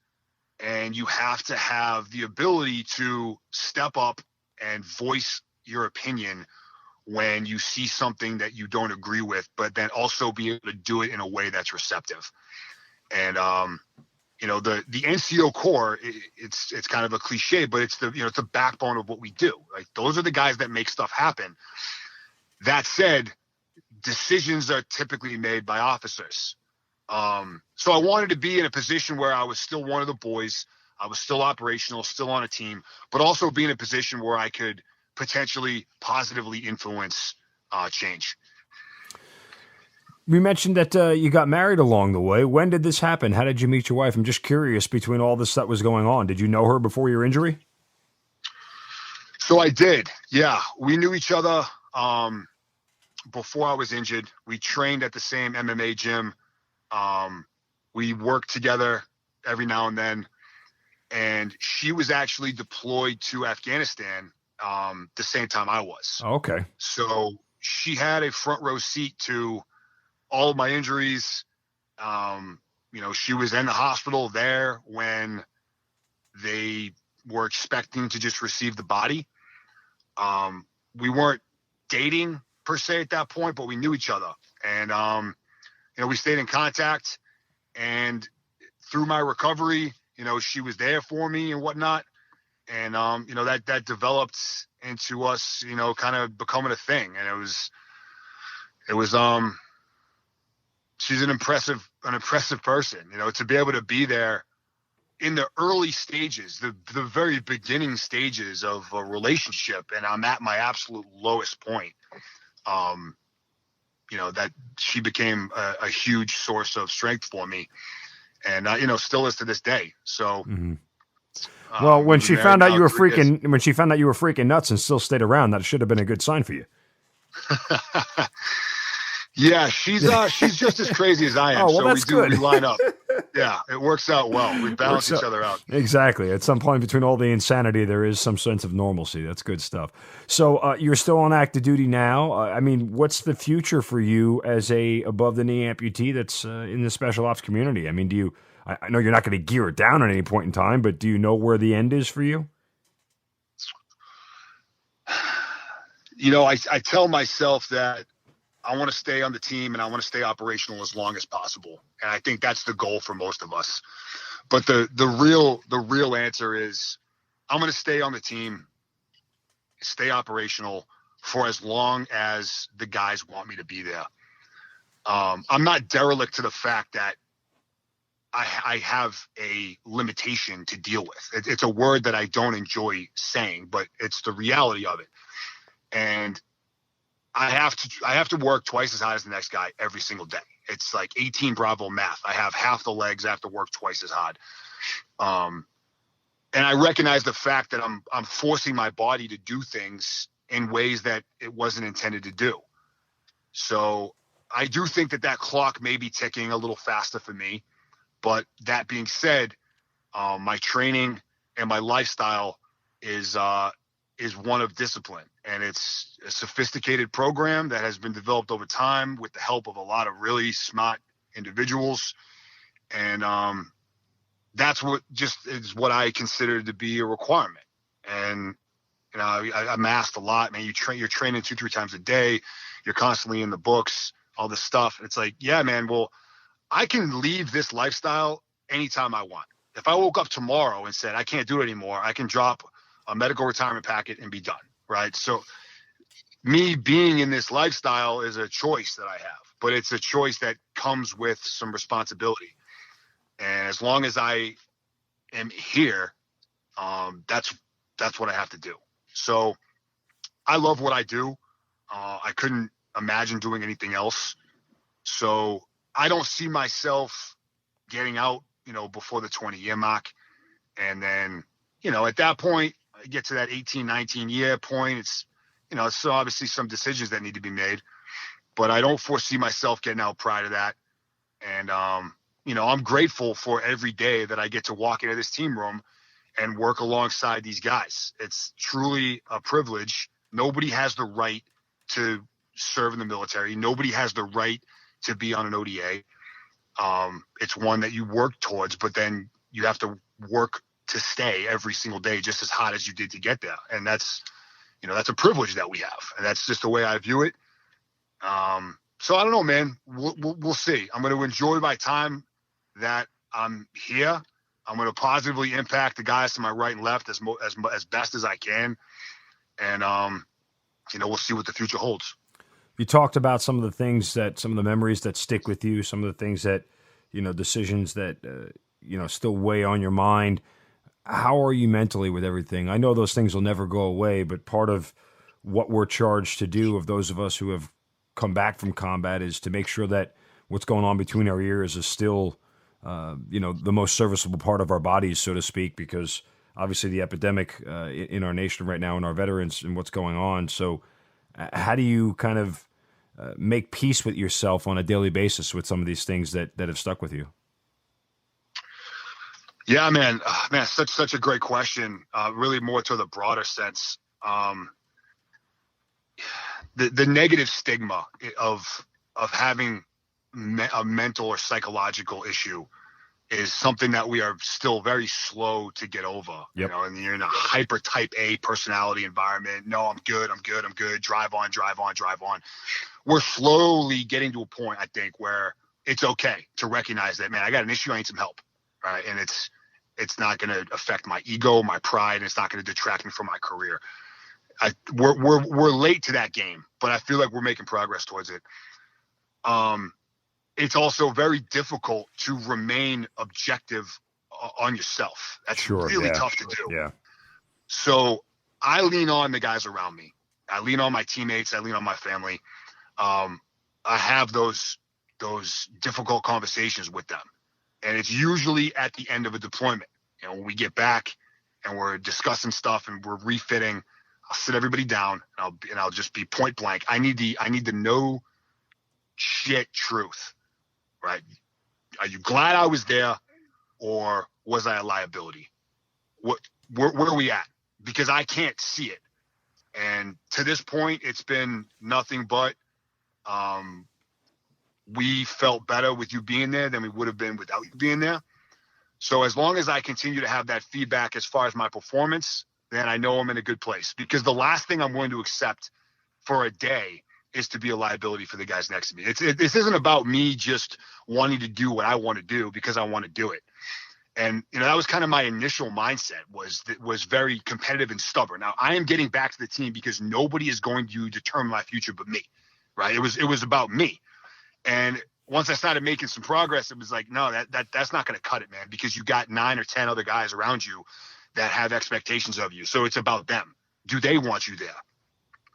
and you have to have the ability to step up and voice your opinion when you see something that you don't agree with, but then also be able to do it in a way that's receptive. And the NCO Corps, it's kind of a cliche, but it's the backbone of what we do. Like, those are the guys that make stuff happen. That said, decisions are typically made by officers. So I wanted to be in a position where I was still one of the boys. I was still operational, still on a team, but also be in a position where I could potentially positively influence change. You mentioned that you got married along the way. When did this happen? How did you meet your wife? I'm just curious, between all this that was going on. Did you know her before your injury? So I did. Yeah. We knew each other before I was injured. We trained at the same MMA gym. We worked together every now and then. And she was actually deployed to Afghanistan the same time I was. Oh, okay. So she had a front row seat to all of my injuries. She was in the hospital there when they were expecting to just receive the body. We weren't dating per se at that point, but we knew each other. And, we stayed in contact. And through my recovery, she was there for me and whatnot. And, that developed into us, kind of becoming a thing. And it was, she's an impressive person, to be able to be there in the early stages, the very beginning stages of a relationship. And I'm at my absolute lowest point. That she became a huge source of strength for me. And, still is to this day. So, well, when she found out you were freaking nuts and still stayed around, that should have been a good sign for you. Yeah, she's just as crazy as I am. Oh, well, so we good. line up. Yeah, it works out well. We balance each other out. Exactly. At some point between all the insanity, there is some sense of normalcy. That's good stuff. So you're still on active duty now. What's the future for you as a above-the-knee amputee that's in the special ops community? I mean, I know you're not going to gear it down at any point in time, but do you know where the end is for you? I tell myself that I want to stay on the team and I want to stay operational as long as possible. And I think that's the goal for most of us. But the real answer is I'm going to stay on the team, stay operational for as long as the guys want me to be there. I'm not derelict to the fact that I have a limitation to deal with. It's a word that I don't enjoy saying, but it's the reality of it. And I have to work twice as hard as the next guy every single day. It's like 18 Bravo math. I have half the legs. I have to work twice as hard. And I recognize the fact that I'm forcing my body to do things in ways that it wasn't intended to do. So I do think that clock may be ticking a little faster for me. But that being said, my training and my lifestyle is one of discipline, and it's a sophisticated program that has been developed over time with the help of a lot of really smart individuals. And that's what I consider to be a requirement. And, I'm asked a lot, man, you're training 2-3 times a day. You're constantly in the books, all this stuff. It's like, yeah, man, well, I can leave this lifestyle anytime I want. If I woke up tomorrow and said, I can't do it anymore, I can drop a medical retirement packet and be done. Right. So me being in this lifestyle is a choice that I have, but it's a choice that comes with some responsibility. And as long as I am here, that's what I have to do. So I love what I do. I couldn't imagine doing anything else. So I don't see myself getting out, before the 20-year mark. And then, at that point, I get to that 18, 19-year point. It's, it's obviously some decisions that need to be made, but I don't foresee myself getting out prior to that. And, I'm grateful for every day that I get to walk into this team room and work alongside these guys. It's truly a privilege. Nobody has the right to serve in the military. Nobody has the right to be on an ODA. It's one that you work towards, but then you have to work to stay every single day just as hot as you did to get there. And that's a privilege that we have. And that's just the way I view it. So I don't know, man, we'll see. I'm going to enjoy my time that I'm here. I'm going to positively impact the guys to my right and left as best as I can. And, we'll see what the future holds. You talked about some of the memories that stick with you, some of the things that, decisions that, still weigh on your mind. How are you mentally with everything? I know those things will never go away, but part of what we're charged to do, of those of us who have come back from combat, is to make sure that what's going on between our ears is still, the most serviceable part of our bodies, so to speak, because obviously the epidemic in our nation right now and our veterans and what's going on. So how do you kind of make peace with yourself on a daily basis with some of these things that have stuck with you? Yeah, man, such a great question. Really more to the broader sense. The negative stigma of having a mental or psychological issue is something that we are still very slow to get over. Yep. You know, and you're in a hyper type A personality environment. No, I'm good. Drive on. We're slowly getting to a point, I think, where it's okay to recognize that, man, I got an issue. I need some help. Right. And it's not going to affect my ego, my pride. And it's not going to detract me from my career. We're late to that game, but I feel like we're making progress towards it. It's also very difficult to remain objective on yourself. That's really tough to do. Yeah. So I lean on the guys around me. I lean on my teammates. I lean on my family. I have those difficult conversations with them. And it's usually at the end of a deployment. You know, when we get back and we're discussing stuff and we're refitting, I'll sit everybody down and I'll just be point blank. I need the no shit truth, right? Are you glad I was there, or was I a liability? Where are we at? Because I can't see it. And to this point, it's been nothing but we felt better with you being there than we would have been without you being there. So as long as I continue to have that feedback as far as my performance, then I know I'm in a good place. Because the last thing I'm going to accept for a day is to be a liability for the guys next to me. This isn't about me just wanting to do what I want to do because I want to do it. And, you know, that was kind of my initial mindset was very competitive and stubborn. Now, I am getting back to the team because nobody is going to determine my future but me, right? It was about me. And once I started making some progress, it was like, no, that's not going to cut it, man, because you got 9 or 10 other guys around you that have expectations of you. So it's about them. Do they want you there?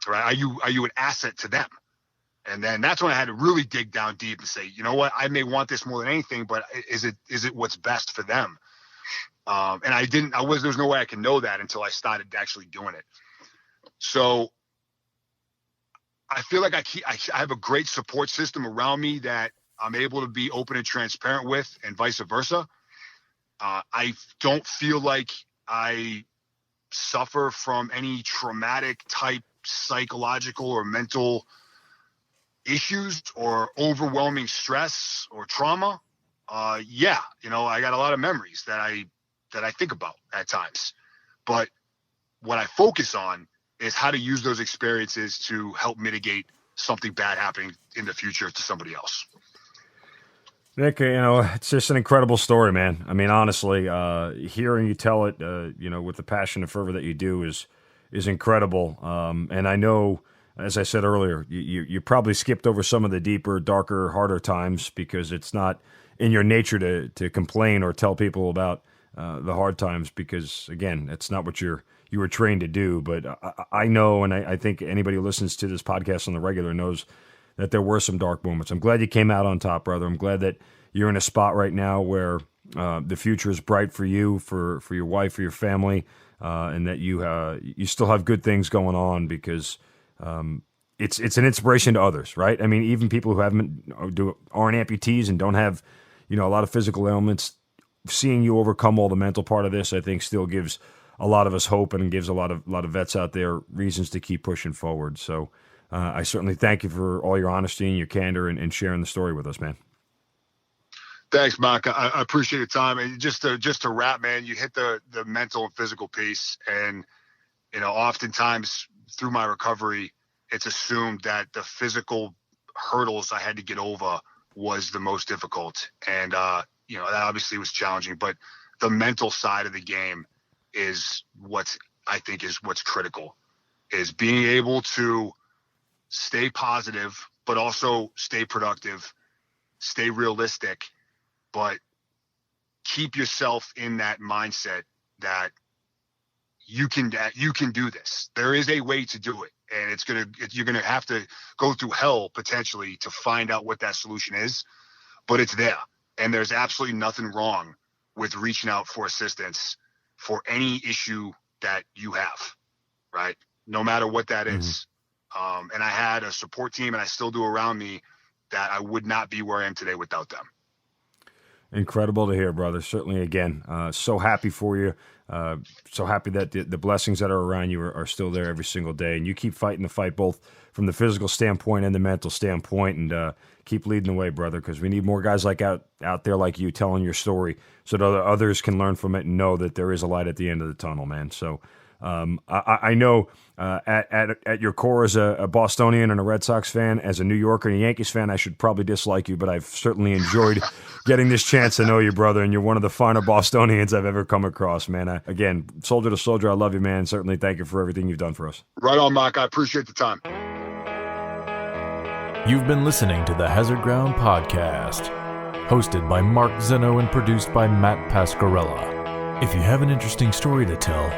Right? Are you an asset to them? And then that's when I had to really dig down deep and say, you know what, I may want this more than anything, but is it what's best for them? And there's no way I can know that until I started actually doing it. So I feel like I have a great support system around me that I'm able to be open and transparent with, and vice versa. I don't feel like I suffer from any traumatic type psychological or mental issues or overwhelming stress or trauma. Yeah, you know, I got a lot of memories that I think about at times, but what I focus on is how to use those experiences to help mitigate something bad happening in the future to somebody else. Nick, you know, it's just an incredible story, man. I mean, honestly, hearing you tell it, you know, with the passion and fervor that you do is incredible. And I know, as I said earlier, you probably skipped over some of the deeper, darker, harder times because it's not in your nature to complain or tell people about the hard times because, again, it's not what you were trained to do. But I know, and I think anybody who listens to this podcast on the regular knows that there were some dark moments. I'm glad you came out on top, brother. I'm glad that you're in a spot right now where the future is bright for you, for your wife, for your family, and that you still have good things going on because it's an inspiration to others, right? I mean, even people who aren't amputees and don't have, you know, a lot of physical ailments, seeing you overcome all the mental part of this, I think still gives a lot of us hope and gives a lot of vets out there reasons to keep pushing forward. So I certainly thank you for all your honesty and your candor and sharing the story with us, man. Thanks, Mark. I appreciate your time. And just to wrap, man, you hit the mental and physical piece. And, you know, oftentimes through my recovery, it's assumed that the physical hurdles I had to get over was the most difficult. And, you know, that obviously was challenging, but the mental side of the game is what's critical, is being able to stay positive, but also stay productive, stay realistic, but keep yourself in that mindset that you can do this. There is a way to do it. And you're going to have to go through hell potentially to find out what that solution is, but it's there. And there's absolutely nothing wrong with reaching out for assistance for any issue that you have, right? No matter what that is. And I had a support team, and I still do around me, that I would not be where I am today without them. Incredible to hear, brother. Certainly, again, so happy for you. So happy that the blessings that are around you are still there every single day. And you keep fighting the fight, both from the physical standpoint and the mental standpoint, and keep leading the way, brother, because we need more guys like out there like you telling your story so that others can learn from it and know that there is a light at the end of the tunnel, man. So I know at your core, as a Bostonian and a Red Sox fan, as a New Yorker and a Yankees fan, I should probably dislike you, but I've certainly enjoyed getting this chance to know you, brother, and you're one of the finer Bostonians I've ever come across, man. Again, soldier to soldier, I love you, man. Certainly thank you for everything you've done for us. Right on, Mark. I appreciate the time. You've been listening to the Hazard Ground Podcast, hosted by Mark Zeno and produced by Matt Pasquarella. If you have an interesting story to tell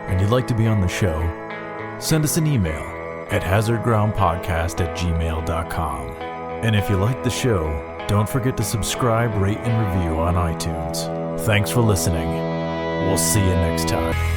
and you'd like to be on the show, send us an email at hazardgroundpodcast@gmail.com. And if you like the show, don't forget to subscribe, rate, and review on iTunes. Thanks for listening. We'll see you next time.